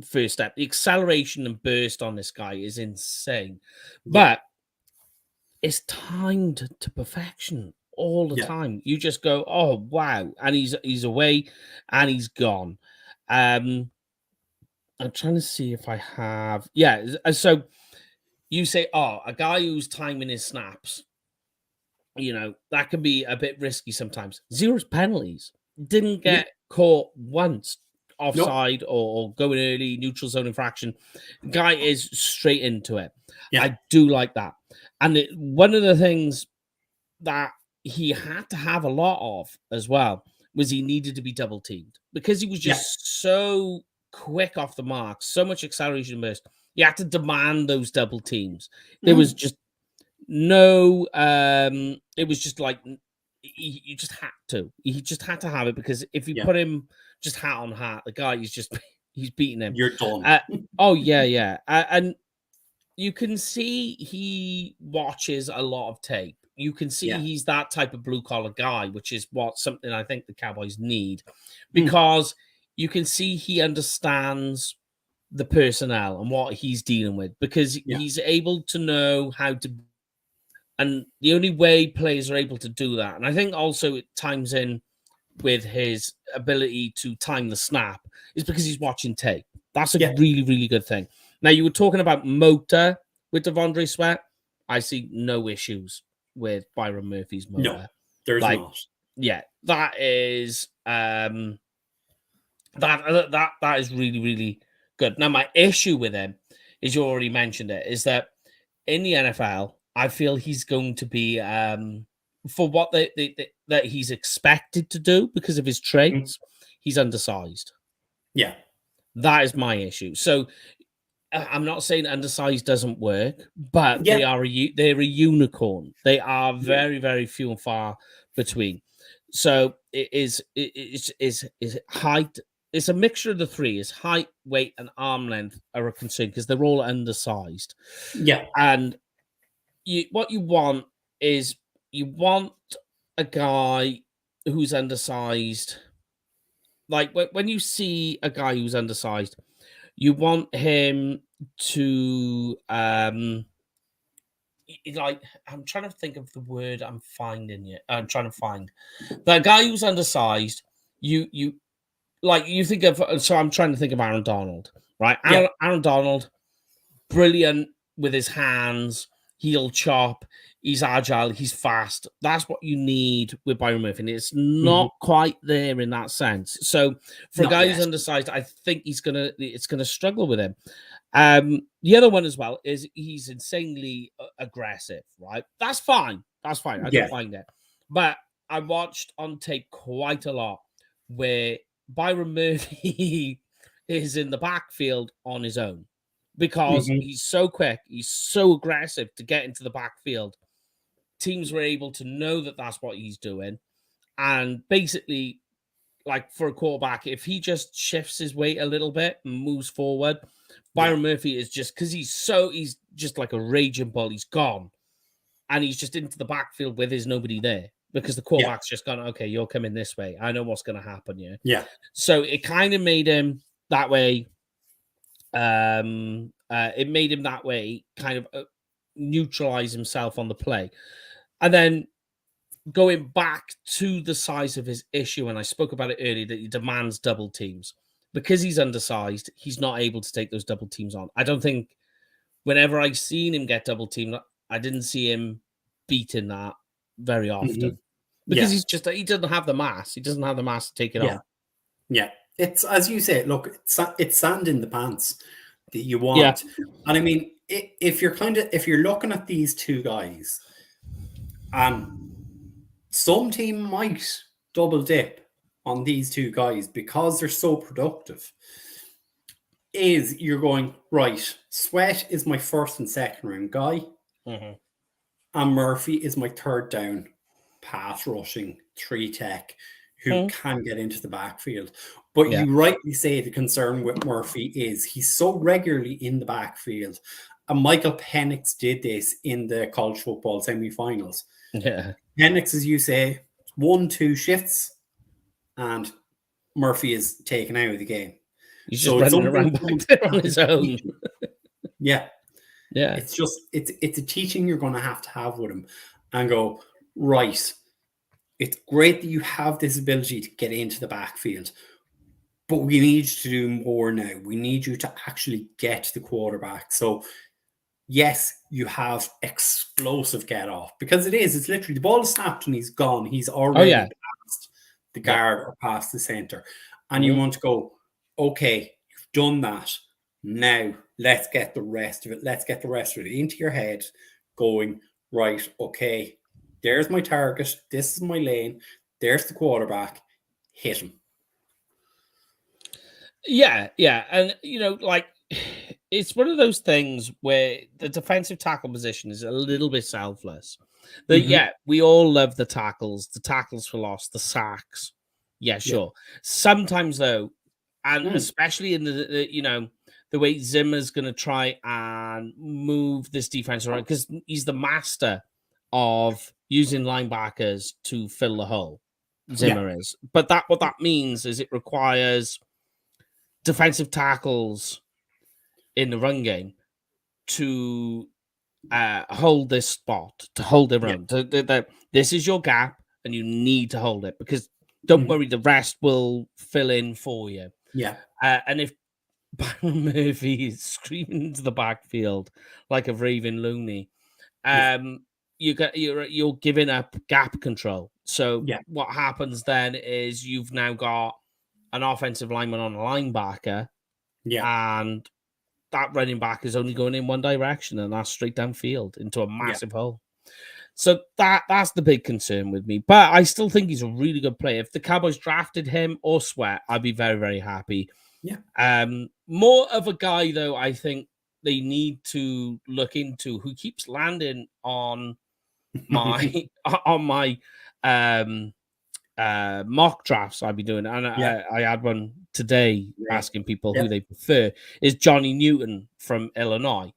[SPEAKER 2] first step. The acceleration and burst on this guy is insane, but it's timed to perfection all the time. You just go, oh wow, and he's away and he's gone. I'm trying to see if I have. So you say, oh, a guy who's timing his snaps, you know, that can be a bit risky sometimes. 0 penalties. Didn't get caught once offside or going early, neutral zone infraction. Guy is straight into it. I do like that. And one of the things that he had to have a lot of as well was he needed to be double teamed, because he was just so quick off the mark, so much acceleration burst. He had to demand those double teams. There was just no. It was just like you just had to. He just had to have it because if you put him just hat on hat, the guy he's beating him.
[SPEAKER 1] You're done.
[SPEAKER 2] Oh yeah. And you can see he watches a lot of tape. You can see he's that type of blue collar guy, which is something I think the Cowboys need, because you can see he understands the personnel and what he's dealing with, because he's able to know how to. And the only way players are able to do that, and I think also it times in with his ability to time the snap, is because he's watching tape. That's a really, really good thing. Now, you were talking about motor with Devondre Sweat. I see no issues with Byron Murphy's motor.
[SPEAKER 1] No, there's not.
[SPEAKER 2] Yeah, that is that is really, really good. Now, my issue with him is, you already mentioned it, is that in the NFL, I feel he's going to be for what that he's expected to do because of his traits, he's undersized.
[SPEAKER 1] Yeah.
[SPEAKER 2] That is my issue. So I'm not saying undersized doesn't work, but they're a unicorn. They are very, very few and far between. So it's height. It's a mixture of the three. Is height, weight, and arm length are a concern because they're all undersized.
[SPEAKER 1] Yeah.
[SPEAKER 2] And what you want is a guy who's undersized. Like when you see a guy who's undersized, you want him to like, I'm trying to think of the word I'm trying to find. The guy who's undersized, you think of, so I'm trying to think of Aaron Donald, right? Aaron Donald, brilliant with his hands, he'll chop, he's agile, he's fast. That's what you need with Byron Murphy. And it's not quite there in that sense. So for a guy who's undersized, I think it's gonna struggle with him. The other one as well is he's insanely aggressive, right? That's fine. I don't mind it. But I watched on tape quite a lot where Byron Murphy is in the backfield on his own, because he's so quick, he's so aggressive to get into the backfield. Teams were able to know that that's what he's doing. And basically, like for a quarterback, if he just shifts his weight a little bit and moves forward, Byron Murphy is just, because he's just like a raging bull. He's gone. And he's just into the backfield with his nobody there, because the quarterback's just gone, okay, you're coming this way. I know what's going to happen here.
[SPEAKER 1] Yeah.
[SPEAKER 2] So it kind of made him that way. It made him that way, kind of neutralize himself on the play. And then going back to the size of his issue, and I spoke about it earlier, that he demands double teams. Because he's undersized, he's not able to take those double teams on. I don't think, whenever I've seen him get double teamed, I didn't see him beating that very often. Because he doesn't have the mass. He doesn't have the mass to take it on.
[SPEAKER 1] Yeah. It's, as you say, look, it's sand in the pants that you want. And I mean, if you're looking at these two guys, some team might double dip on these two guys because they're so productive. Is you're going, right, Sweat is my first and second round guy, and Murphy is my third down pass rushing 3-tech who can get into the backfield. But you rightly say the concern with Murphy is he's so regularly in the backfield. And Michael Penix did this in the college football semifinals.
[SPEAKER 2] Yeah.
[SPEAKER 1] Penix, as you say, 1-2 shifts, and Murphy is taken out of the game.
[SPEAKER 2] He's just running around back there on his own.
[SPEAKER 1] Yeah.
[SPEAKER 2] It's
[SPEAKER 1] just it's a teaching you're going to have with him, and go, right, it's great that you have this ability to get into the backfield, but we need you to do more now. We need you to actually get to the quarterback. So yes, you have explosive get off, because it's literally the ball is snapped and he's gone. He's already past the guard or past the center. And you want to go, okay, you've done that. Now let's get the rest of it. Let's get the rest of it into your head, going, right, okay, there's my target. This is my lane. There's the quarterback. Hit him.
[SPEAKER 2] Yeah. And, like, it's one of those things where the defensive tackle position is a little bit selfless. That
[SPEAKER 1] Mhm.
[SPEAKER 2] we all love the tackles for loss, the sacks. Yeah,
[SPEAKER 1] Yeah.
[SPEAKER 2] sure. Sometimes though, and
[SPEAKER 1] Mm.
[SPEAKER 2] especially in the way Zimmer's going to try and move this defense around because he's the master of using linebackers to fill the hole.
[SPEAKER 1] Yeah.
[SPEAKER 2] Zimmer is, but what that means is it requires defensive tackles in the run game to hold this spot, to hold their
[SPEAKER 1] Yeah.
[SPEAKER 2] own. This is your gap, and you need to hold it because don't
[SPEAKER 1] Mhm.
[SPEAKER 2] worry, the rest will fill in for you.
[SPEAKER 1] Yeah.
[SPEAKER 2] And if Byron Murphy is screaming into the backfield like a raving loony,
[SPEAKER 1] Yeah.
[SPEAKER 2] you're giving up gap control. So
[SPEAKER 1] Yeah.
[SPEAKER 2] what happens then is you've now got an offensive lineman on a linebacker,
[SPEAKER 1] Yeah.
[SPEAKER 2] and that running back is only going in one direction, and that's straight downfield into a
[SPEAKER 1] Yeah.
[SPEAKER 2] massive hole. So that's the big concern with me. But I still think he's a really good player. If the Cowboys drafted him or Sweat, I'd be very, very happy.
[SPEAKER 1] Yeah.
[SPEAKER 2] More of a guy though, I think they need to look into who keeps landing on my on my um mock drafts I've been doing, and
[SPEAKER 1] Yeah.
[SPEAKER 2] I had one today
[SPEAKER 1] Great.
[SPEAKER 2] asking people who
[SPEAKER 1] Yeah.
[SPEAKER 2] they prefer, is Johnny Newton from Illinois.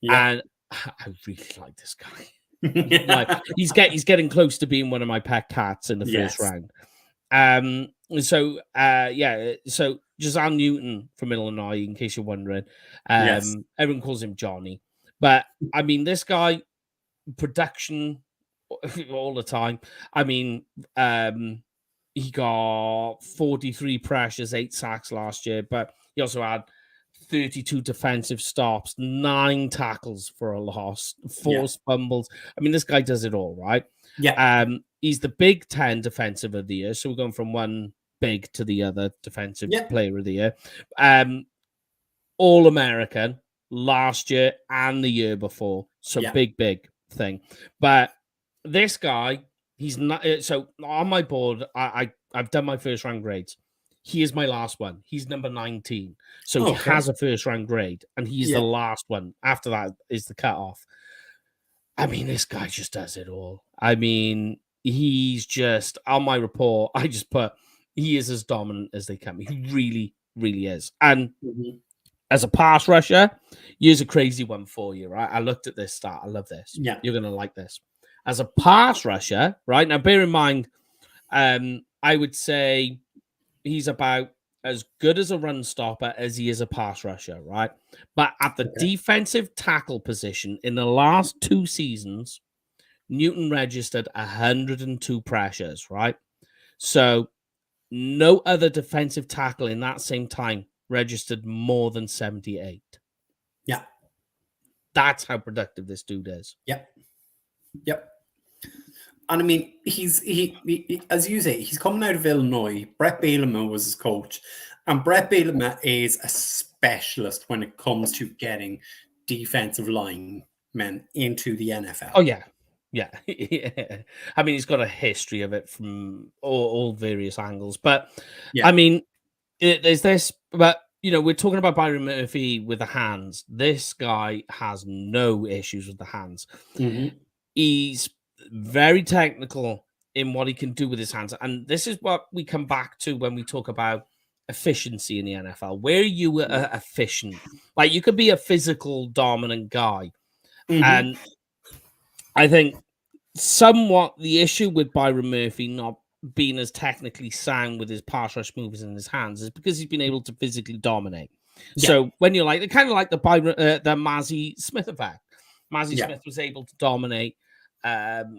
[SPEAKER 1] Yeah.
[SPEAKER 2] And I really like this guy. Like he's getting close to being one of my pet cats in the first
[SPEAKER 1] Yes.
[SPEAKER 2] round. So so Jazan Newton from Illinois, in case you're wondering.
[SPEAKER 1] Yes.
[SPEAKER 2] Everyone calls him Johnny. But I mean, this guy, production all the time. I mean, he got 43 pressures, 8 sacks last year, but he also had 32 defensive stops, 9 tackles for a loss,
[SPEAKER 1] Yeah.
[SPEAKER 2] 4 fumbles. I mean, this guy does it all, right?
[SPEAKER 1] Yeah.
[SPEAKER 2] He's the Big Ten Defensive of the Year, so we're going from one big to the other Defensive
[SPEAKER 1] Yeah.
[SPEAKER 2] Player of the Year. All American last year and the year before, so
[SPEAKER 1] Yeah.
[SPEAKER 2] big thing. But this guy, he's not. So on my board, I've done my first round grades. He is my last one. He's number 19. So he
[SPEAKER 1] Okay.
[SPEAKER 2] has a first round grade, and he's
[SPEAKER 1] Yeah.
[SPEAKER 2] the last one. After that is the cutoff. I mean, this guy just does it all. I mean, he's just on my report. I just put he is as dominant as they come. He really, really is. And
[SPEAKER 1] Mhm.
[SPEAKER 2] as a pass rusher, here's a crazy one for you, right? I looked at this stat. I love this.
[SPEAKER 1] Yeah.
[SPEAKER 2] You're gonna like this. As a pass rusher, right? Now, bear in mind, I would say he's about as good as a run stopper as he is a pass rusher, right? But at the
[SPEAKER 1] Okay.
[SPEAKER 2] defensive tackle position in the last 2 seasons, Newton registered 102 pressures, right? So no other defensive tackle in that same time registered more than 78.
[SPEAKER 1] Yeah.
[SPEAKER 2] That's how productive this dude is.
[SPEAKER 1] Yep. Yep. And I mean, he as you say, he's coming out of Illinois. Brett Bielema was his coach, and Brett Bielema is a specialist when it comes to getting defensive linemen into the NFL.
[SPEAKER 2] Oh yeah, yeah. I mean, he's got a history of it from all various angles. But
[SPEAKER 1] Yeah.
[SPEAKER 2] I mean, there's this. But we're talking about Byron Murphy with the hands. This guy has no issues with the hands.
[SPEAKER 1] Mhm.
[SPEAKER 2] He's very technical in what he can do with his hands. And this is what we come back to when we talk about efficiency in the NFL. Where are you efficient? Like, you could be a physical, dominant guy.
[SPEAKER 1] Mhm.
[SPEAKER 2] And I think somewhat the issue with Byron Murphy not being as technically sound with his pass rush moves in his hands is because he's been able to physically dominate.
[SPEAKER 1] Yeah.
[SPEAKER 2] So when you're like, kind of like the Mazzie Smith effect. Mazzie
[SPEAKER 1] Yeah.
[SPEAKER 2] Smith was able to dominate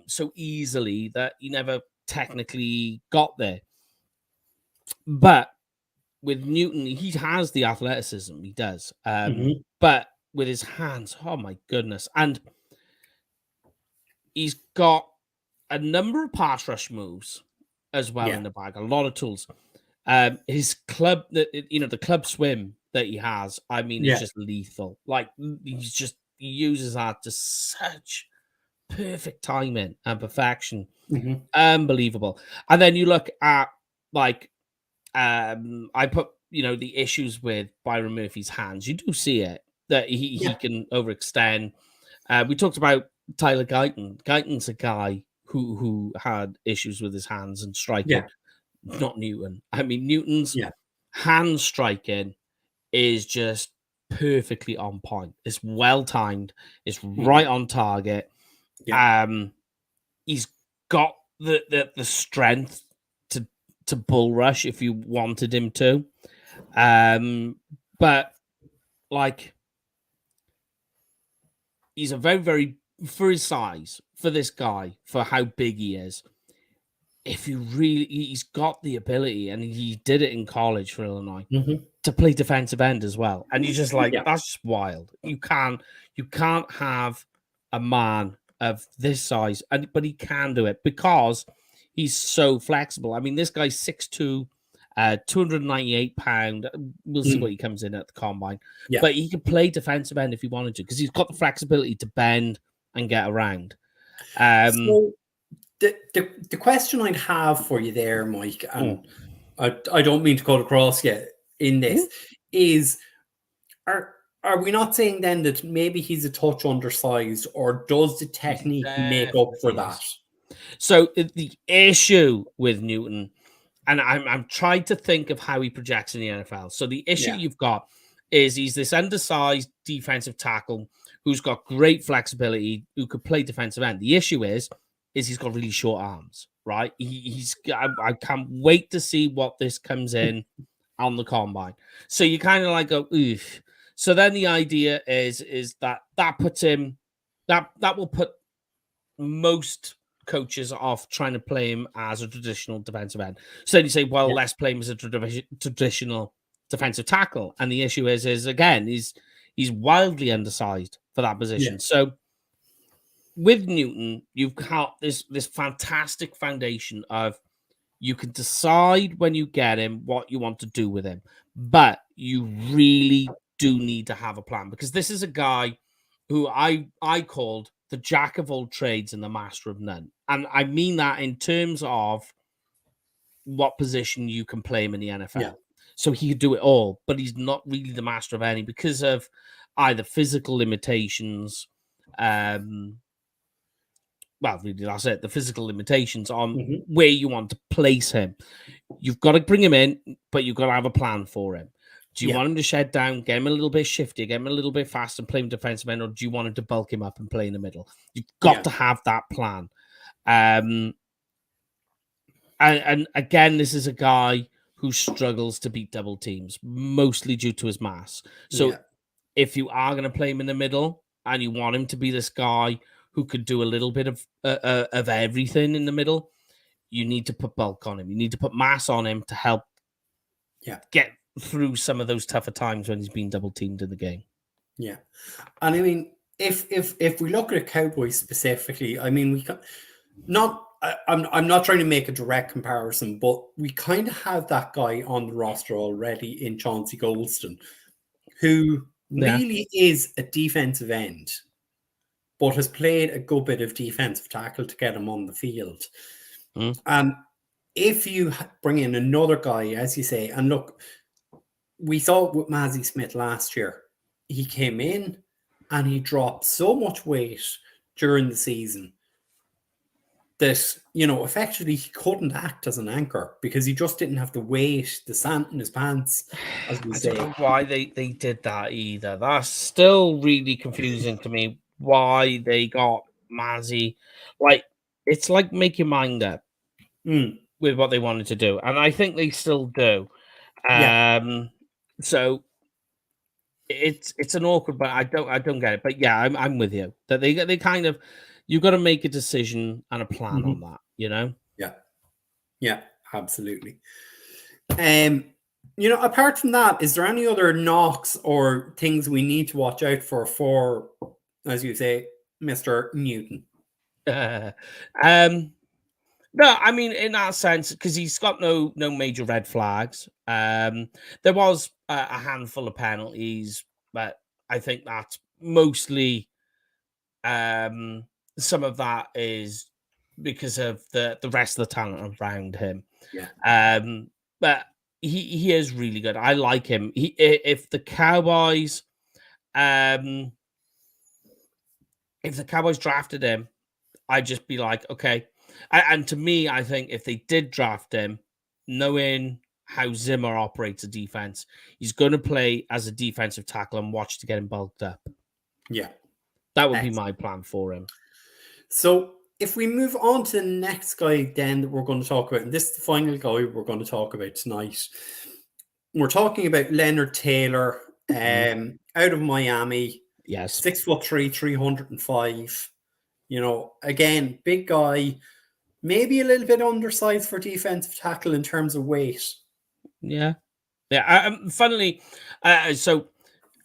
[SPEAKER 2] so easily that he never technically got there. But with Newton, he has the athleticism. He does.
[SPEAKER 1] Mhm.
[SPEAKER 2] But with his hands, oh my goodness. And he's got a number of pass rush moves as well
[SPEAKER 1] Yeah.
[SPEAKER 2] in the bag, a lot of tools. His club, the club swim that he has, I mean, is
[SPEAKER 1] Yeah.
[SPEAKER 2] just lethal. Like, he uses that to such perfect timing and perfection.
[SPEAKER 1] Mhm.
[SPEAKER 2] Unbelievable. And then you look at, like, I put, the issues with Byron Murphy's hands. You do see it. that he can overextend. We talked about Tyler Guyton. Guyton's a guy who had issues with his hands and striking. Not Newton. I mean, Newton's hand striking is just perfectly on point. It's well timed. It's right on target. He's got the strength to bull rush if you wanted him to. But like, he's a very, very, for his size, for this guy, for how big he is. If you really, he's got the ability, and he did it in college for Illinois to play defensive end as well. And you're just like, that's just wild. You can't have a man of this size, but he can do it because he's so flexible. I mean, this guy's 6'2", 298 pound. We'll see what he comes in at the combine. But he can play defensive end if he wanted to, because he's got the flexibility to bend and get around.
[SPEAKER 1] So the question I'd have for you there, Mike, and I don't mean to cut across you in this, is are we not saying then that maybe he's a touch undersized, or does the technique make up for that?
[SPEAKER 2] So the issue with Newton, and I'm trying to think of how he projects in the NFL. So the issue you've got is he's this undersized defensive tackle who's got great flexibility, who could play defensive end. The issue is he's got really short arms, right? I can't wait to see what this comes in on the combine. So you kind of like go, oof. So then the idea is that puts him, that will put most coaches off trying to play him as a traditional defensive end. So then you say, well, let's play him as a traditional defensive tackle. And the issue is again, he's wildly undersized for that position. So with Newton, you've got this fantastic foundation of, you can decide when you get him what you want to do with him, but you really do need to have a plan, because this is a guy who I called the jack of all trades and the master of none. And I mean that in terms of what position you can play him in the NFL. So he could do it all, but he's not really the master of any because of either physical limitations, well, really, that's it. The physical limitations on where you want to place him. You've got to bring him in, but you've got to have a plan for him. Do you want him to shed down, get him a little bit shifty, get him a little bit fast and play him defensive end, or do you want him to bulk him up and play in the middle? You've got to have that plan. And again, this is a guy who struggles to beat double teams, mostly due to his mass. So if you are going to play him in the middle and you want him to be this guy who could do a little bit of everything in the middle, you need to put bulk on him. You need to put mass on him to help get through some of those tougher times when he's been double teamed in the game.
[SPEAKER 1] Yeah. And I mean, if we look at a Cowboys specifically, I mean, we can not, I'm not trying to make a direct comparison, but we kind of have that guy on the roster already in Chauncey Goldston, who really is a defensive end, but has played a good bit of defensive tackle to get him on the field. If you bring in another guy, as you say, and look, we saw it with Mazzy Smith last year. He came in and he dropped so much weight during the season that, effectively he couldn't act as an anchor because he just didn't have the weight, the sand in his pants, as we say.
[SPEAKER 2] I don't know why they did that either. That's still really confusing to me, why they got Mazzy. Like, it's like make your mind up with what they wanted to do. And I think they still do. So it's an awkward, but I don't get it. But yeah, I'm with you. That they kind of, you've got to make a decision and a plan on that,
[SPEAKER 1] Yeah, absolutely. Apart from that, is there any other knocks or things we need to watch out for, as you say, Mr. Newton?
[SPEAKER 2] No, I mean, in that sense, because he's got no major red flags. There was a handful of penalties, but I think that's mostly some of that is because of the rest of the talent around him. But he is really good. I like him. If the Cowboys If the Cowboys drafted him, I'd just be like, okay. And to me, I think if they did draft him, knowing how Zimmer operates a defense, he's going to play as a defensive tackle and watch to get him bulked up.
[SPEAKER 1] Yeah.
[SPEAKER 2] That would be my plan for him.
[SPEAKER 1] So if we move on to the next guy then that we're going to talk about, and this is the final guy we're going to talk about tonight. We're talking about Leonard Taylor, out of Miami.
[SPEAKER 2] Yes.
[SPEAKER 1] 6'3", 305. You know, again, big guy, maybe a little bit undersized for defensive tackle in terms of weight.
[SPEAKER 2] Yeah. Funnily, so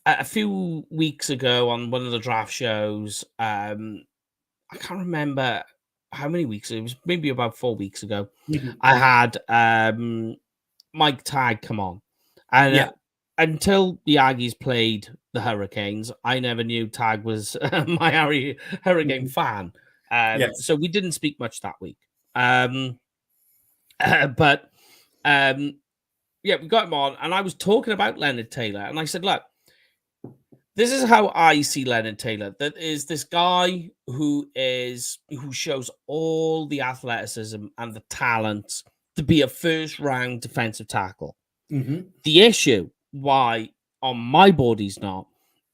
[SPEAKER 2] a few weeks ago on one of the draft shows, I can't remember how many weeks, it was maybe about 4 weeks ago. I had Mike Tagg come on, and until the Aggies played the Hurricanes, I never knew Tagg was a Miami Hurricane fan. So we didn't speak much that week. But we got him on, and I was talking about Leonard Taylor, and I said, look, this is how I see Leonard Taylor. That is this guy who shows all the athleticism and the talent to be a first-round defensive tackle. The issue why on my board he's not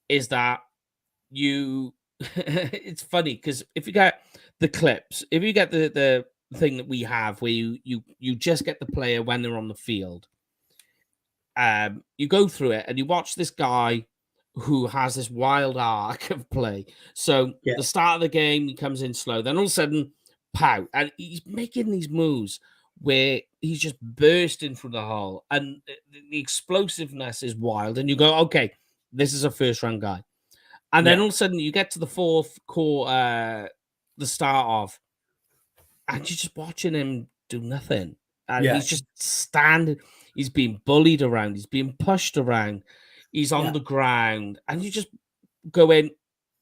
[SPEAKER 2] is that it's funny because if you get the clips, if you get the thing that we have where you just get the player when they're on the field, you go through it and you watch this guy who has this wild arc of play. So the start of the game, he comes in slow. Then all of a sudden, pow. And he's making these moves where he's just bursting through the hole. And the explosiveness is wild. And you go, okay, this is a first-round guy. And then all of a sudden, you get to the fourth quarter, the start of, and you're just watching him do nothing. And he's just standing. He's being bullied around. He's being pushed around. He's on the ground, and you just go in,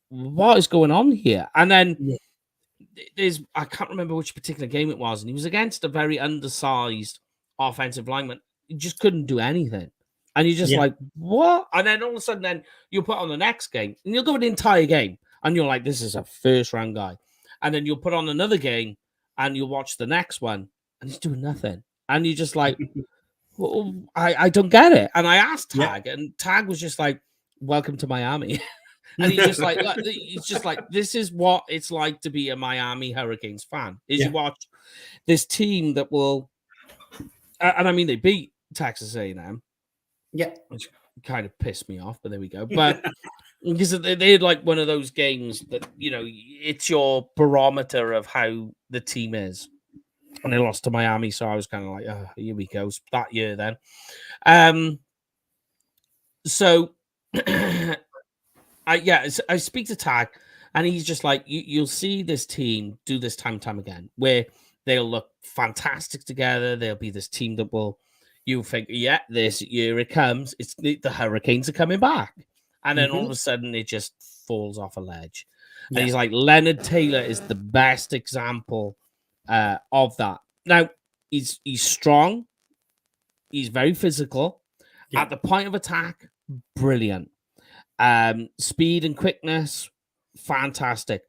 [SPEAKER 2] what is going on here? And then I can't remember which particular game it was, and he was against a very undersized offensive lineman. He just couldn't do anything. And you're just like, what? And then all of a sudden, then you'll put on the next game, and you'll go the entire game, and you're like, this is a first-round guy. And then you'll put on another game, and you'll watch the next one, and he's doing nothing. And you're just like, well, I don't get it. And I asked Tagg, and Tagg was just like, welcome to Miami. And he's just like, this is what it's like to be a Miami Hurricanes fan. Is you watch this team that will, and I mean, they beat Texas A&M. Which kind of pissed me off, but there we go. But because they had like one of those games that, you know, it's your barometer of how the team is. And they lost to Miami, so I was kind of like, oh, here we go. That year then. So I speak to Tagg, and he's just like, you'll see this team do this time and time again, where they'll look fantastic together. They'll be this team that you'll think, this year it comes. It's the Hurricanes are coming back. And then all of a sudden it just falls off a ledge. And he's like, Leonard Taylor is the best example of that. Now, he's strong. He's very physical. At the point of attack, brilliant. Speed and quickness, fantastic.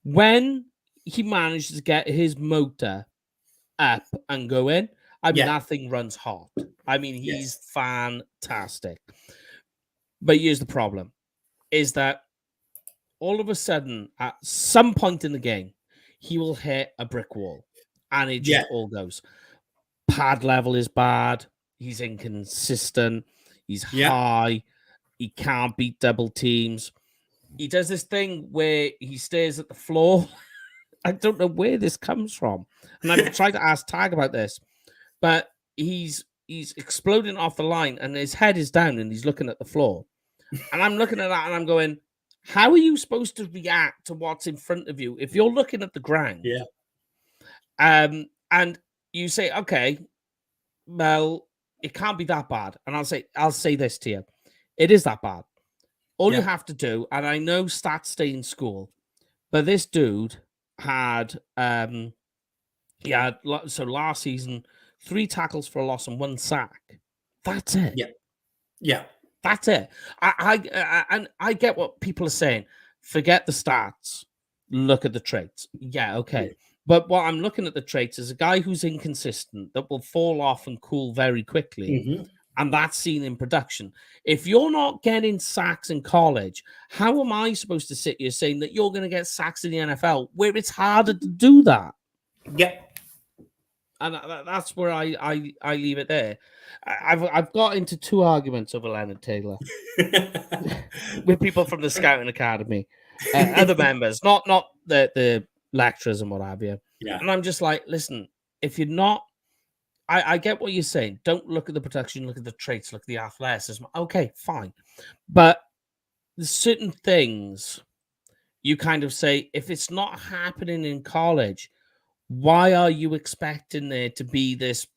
[SPEAKER 2] When he managed to get his motor up and going, I mean, that thing runs hot. I mean, he's fantastic. But here's the problem, is that all of a sudden, at some point in the game, he will hit a brick wall. And it just all goes. Pad level is bad. He's inconsistent. He's high. He can't beat double teams. He does this thing where he stares at the floor. I don't know where this comes from. And I've tried to ask Tagg about this. But he's exploding off the line, and his head is down, and he's looking at the floor. And I'm looking at that, and I'm going, how are you supposed to react to what's in front of you if you're looking at the ground? And you say, okay, well, it can't be that bad. And I'll say this to you. It is that bad. All you have to do, and I know stats stay in school, but this dude had, so last season, 3 tackles for a loss and 1 sack. That's it. That's it. I get what people are saying. Forget the stats. Look at the traits. Yeah, okay.
[SPEAKER 1] Yeah.
[SPEAKER 2] But what I'm looking at the traits is a guy who's inconsistent that will fall off and cool very quickly.
[SPEAKER 1] Mm-hmm.
[SPEAKER 2] And that's seen in production. If you're not getting sacks in college, how am I supposed to sit here saying that you're going to get sacks in the NFL where it's harder to do that?
[SPEAKER 1] Yeah.
[SPEAKER 2] And that's where I leave it there. I've got into 2 arguments over Leonard Taylor with people from the Scouting Academy, other members, not the lecturers and what have you.
[SPEAKER 1] Yeah.
[SPEAKER 2] And I'm just like, listen, if you're not, I get what you're saying. Don't look at the production, look at the traits, look at the athleticism. Okay, fine. But there's certain things you kind of say, if it's not happening in college, why are you expecting there to be this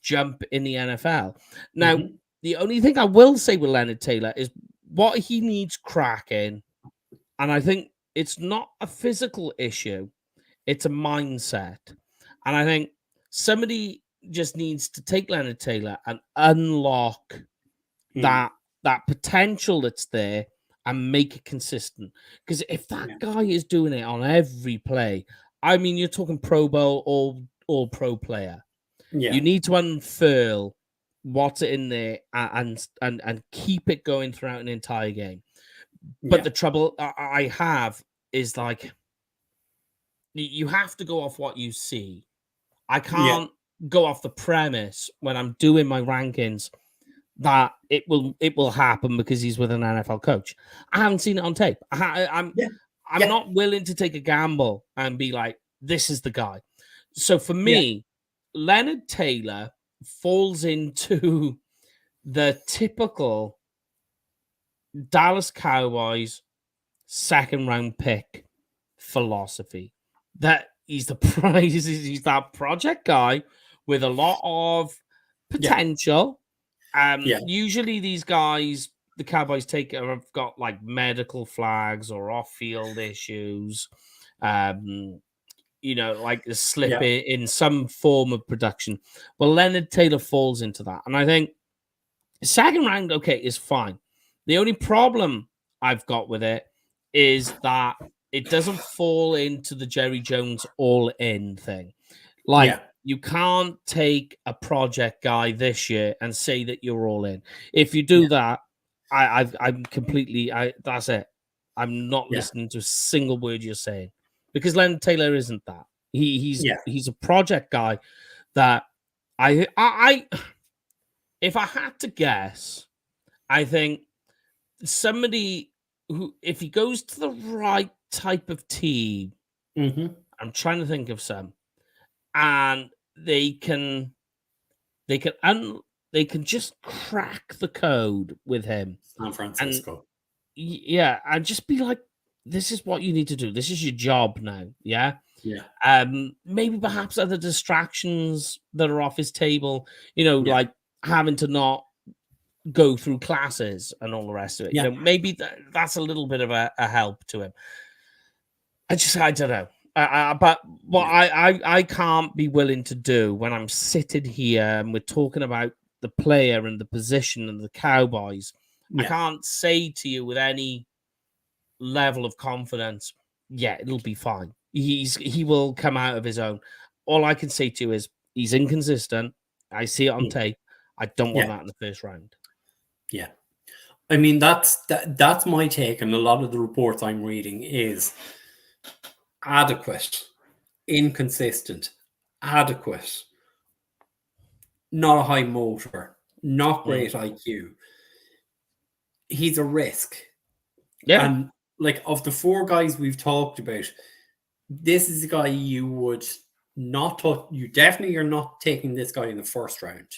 [SPEAKER 2] jump in the NFL? Now,
[SPEAKER 1] Mm-hmm.
[SPEAKER 2] the only thing I will say with Leonard Taylor is what he needs cracking, and I think it's not a physical issue, it's a mindset. And I think somebody just needs to take Leonard Taylor and unlock that potential that's there and make it consistent. Because if that guy is doing it on every play, I mean, you're talking Pro Bowl or pro player.
[SPEAKER 1] Yeah.
[SPEAKER 2] You need to unfurl what's in there and keep it going throughout an entire game. But the trouble I have is like you have to go off what you see. I can't go off the premise when I'm doing my rankings that it will happen because he's with an NFL coach. I haven't seen it on tape. I'm not willing to take a gamble and be like, this is the guy. So for me, Leonard Taylor falls into the typical Dallas Cowboys 2nd round pick philosophy. That he's he's that project guy with a lot of potential. Usually these guys, the Cowboys take have got like medical flags or off-field issues. Like a slip in some form of production. Well, Leonard Taylor falls into that. And I think 2nd round, okay, is fine. The only problem I've got with it is that it doesn't fall into the Jerry Jones all-in thing. Like, you can't take a project guy this year and say that you're all in. If you do that, I'm completely, that's it. I'm not listening to a single word you're saying. Because Leonard Taylor isn't that. He's a project guy that I if I had to guess, I think somebody who, if he goes to the right type of team, I'm trying to think of some, and they can just crack the code with him.
[SPEAKER 1] San Francisco.
[SPEAKER 2] And just be like, this is what you need to do. This is your job now. Yeah. Maybe perhaps other distractions that are off his table, like having to not go through classes and all the rest of it. Maybe that's a little bit of a help to him. I don't know. But what I can't be willing to do when I'm sitting here and we're talking about the player and the position and the Cowboys, I can't say to you with any level of confidence, it'll be fine. He will come out of his own. All I can say to you is he's inconsistent. I see it on tape. I don't want that in the 1st round.
[SPEAKER 1] Yeah. I mean, that's my take, and a lot of the reports I'm reading is adequate, inconsistent, adequate, not a high motor, not great IQ. He's a risk.
[SPEAKER 2] Yeah.
[SPEAKER 1] And like, of the 4 guys we've talked about, this is a guy you would not touch. You definitely are not taking this guy in the 1st round.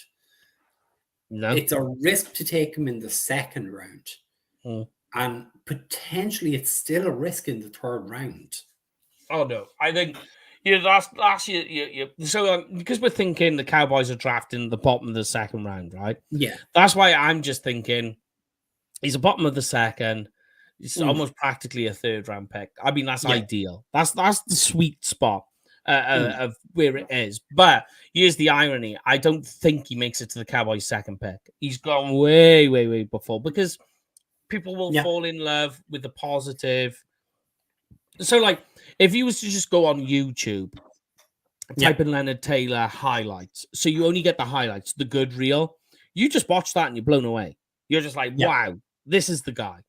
[SPEAKER 2] No.
[SPEAKER 1] It's a risk to take him in the 2nd round. And potentially it's still a risk in the 3rd round.
[SPEAKER 2] Oh, no. I think, last year, so because we're thinking the Cowboys are drafting the bottom of the 2nd round, right?
[SPEAKER 1] Yeah.
[SPEAKER 2] That's why I'm just thinking he's a bottom of the 2nd. It's almost practically a 3rd round pick. I mean, that's ideal. That's the sweet spot. of where it is. But here's the irony: I don't think he makes it to the Cowboys' second pick. He's gone way, way, way before because people will fall in love with the positive. So, like, if you was to just go on YouTube, type in Leonard Taylor highlights, so you only get the highlights, the good reel. You just watch that and you're blown away. You're just like, wow, this is the guy.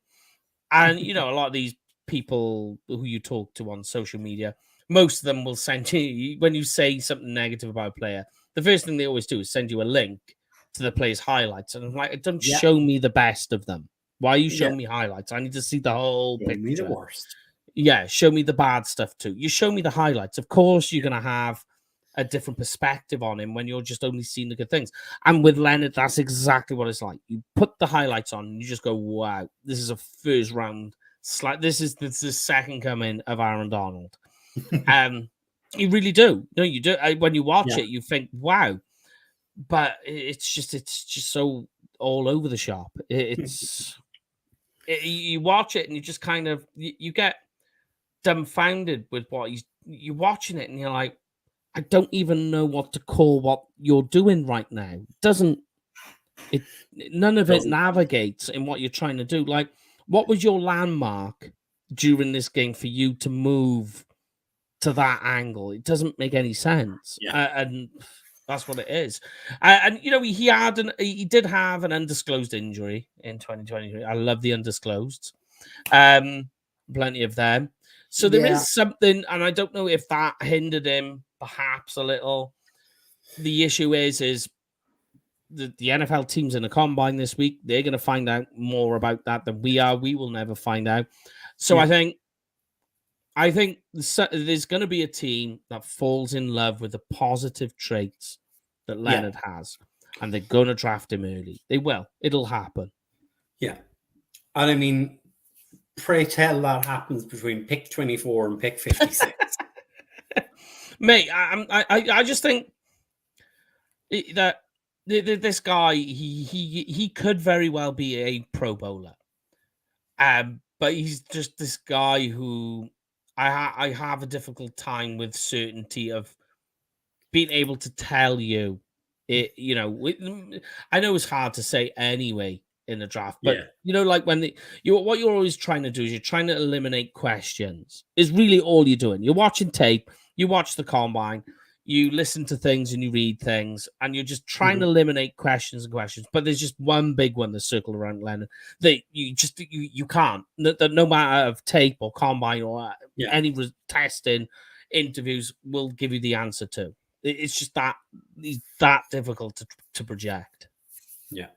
[SPEAKER 2] And, you know, a lot of these people who you talk to on social media, most of them will send you, when you say something negative about a player, the first thing they always do is send you a link to the player's highlights. And I'm like, don't show me the best of them. Why are you showing me highlights? I need to see the whole picture.
[SPEAKER 1] Me the worst.
[SPEAKER 2] Yeah, show me the bad stuff too. You show me the highlights. Of course, you're going to have a different perspective on him when you're just only seeing the good things. And with Leonard, that's exactly what it's like. You put the highlights on and you just go, wow, this is a first round. This is the second coming of Aaron Donald. You really do. No, you do. When you watch it, you think, wow. But it's just so all over the shop. You watch it and you just kind of, you get dumbfounded with what you're watching it and you're like, I don't even know what to call what you're doing right now. None of it navigates in what you're trying to do. Like, what was your landmark during this game for you to move to that angle? It doesn't make any sense. And that's what it is. And you know, he did have an undisclosed injury in 2023. I love the undisclosed. Plenty of them. So there is something, and I don't know if that hindered him perhaps a little. The issue is the NFL teams in the combine this week. They're going to find out more about that than we are. We will never find out. So I think there's going to be a team that falls in love with the positive traits that Leonard has, and they're going to draft him early. They will. It'll happen.
[SPEAKER 1] Yeah. And I mean, pray tell that happens between pick 24 and pick 56.
[SPEAKER 2] Mate, I just think that this guy, he could very well be a Pro Bowler. But he's just this guy who I have a difficult time with certainty of being able to tell you it. You know, I know it's hard to say anyway in the draft, but you know, like when what you're always trying to do is you're trying to eliminate questions. Is really all you're doing. You're watching tape, you watch the combine, you listen to things and you read things, and you're just trying to eliminate questions and questions. But there's just one big one that's circled around Leonard that you can't. That no matter of tape or combine or any testing interviews will give you the answer to. It's just that he's that difficult to project.
[SPEAKER 1] Yeah.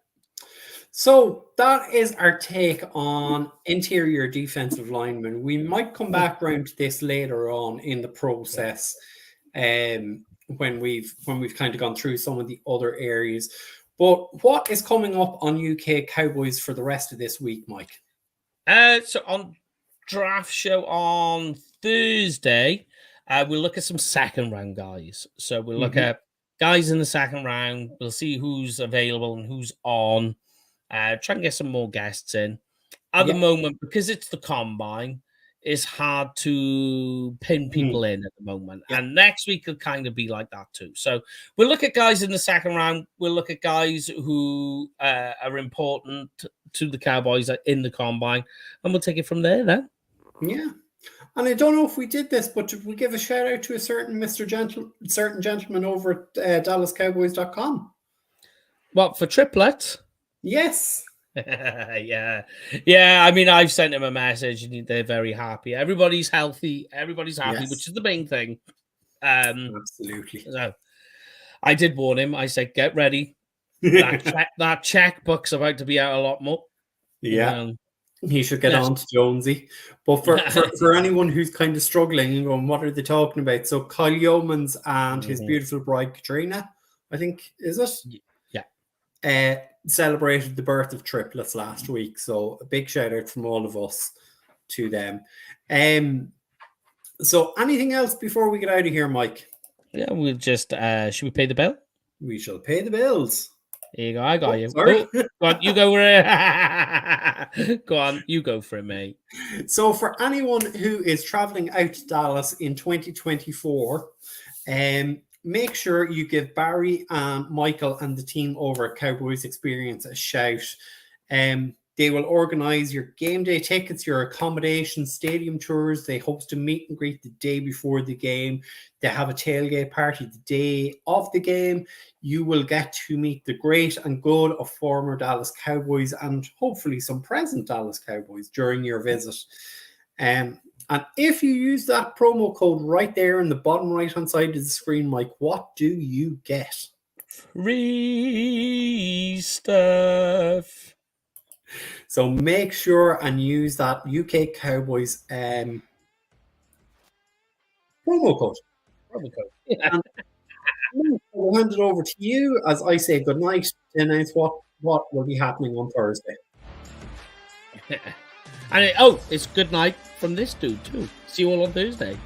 [SPEAKER 1] So that is our take on interior defensive linemen. We might come back around to this later on in the process, when we've kind of gone through some of the other areas. But what is coming up on UK Cowboys for the rest of this week, Mike?
[SPEAKER 2] So on draft show on Thursday, we'll look at some second round guys. So we'll look at guys in the second round. We'll see who's available and who's on. Try and get some more guests in. At the moment, because it's the combine, it's hard to pin people in at the moment. And next week will kind of be like that too. So we'll look at guys in the second round. We'll look at guys who are important to the Cowboys in the combine, and we'll take it from there then.
[SPEAKER 1] Yeah. And I don't know if we did this, but we give a shout out to a certain certain gentleman over at DallasCowboys.com.
[SPEAKER 2] What, for triplets?
[SPEAKER 1] Yes.
[SPEAKER 2] Yeah. I mean, I've sent him a message, and they're very happy. Everybody's healthy. Everybody's happy, which is the main thing.
[SPEAKER 1] Absolutely.
[SPEAKER 2] So I did warn him. I said, "Get ready. That checkbook's about to be out a lot more."
[SPEAKER 1] Yeah. He should get on to Jonesy. But for anyone who's kind of struggling and going, what are they talking about? So Kyle Yeomans and his beautiful bride, Katrina, I think, is it? Yeah. Celebrated the birth of triplets last week. So a big shout out from all of us to them. So anything else before we get out of here, Mike?
[SPEAKER 2] Yeah, we'll just, should we pay the bill?
[SPEAKER 1] We shall pay the bills.
[SPEAKER 2] Here you go. I got you.
[SPEAKER 1] Sorry.
[SPEAKER 2] Oh, go on, you go for it. Go on, you go for it, mate.
[SPEAKER 1] So for anyone who is traveling out to Dallas in 2024, make sure you give Barry and Michael and the team over at Cowboys Experience a shout. They will organize your game day tickets, your accommodation, stadium tours. They host a meet and greet the day before the game. They have a tailgate party the day of the game. You will get to meet the great and good of former Dallas Cowboys and hopefully some present Dallas Cowboys during your visit. And if you use that promo code right there in the bottom right-hand side of the screen, Mike, what do you get?
[SPEAKER 2] Free stuff.
[SPEAKER 1] So make sure and use that UK Cowboys promo code. And I'll hand it over to you as I say goodnight to announce what will be happening on Thursday.
[SPEAKER 2] And it's good night from this dude too. See you all on Thursday.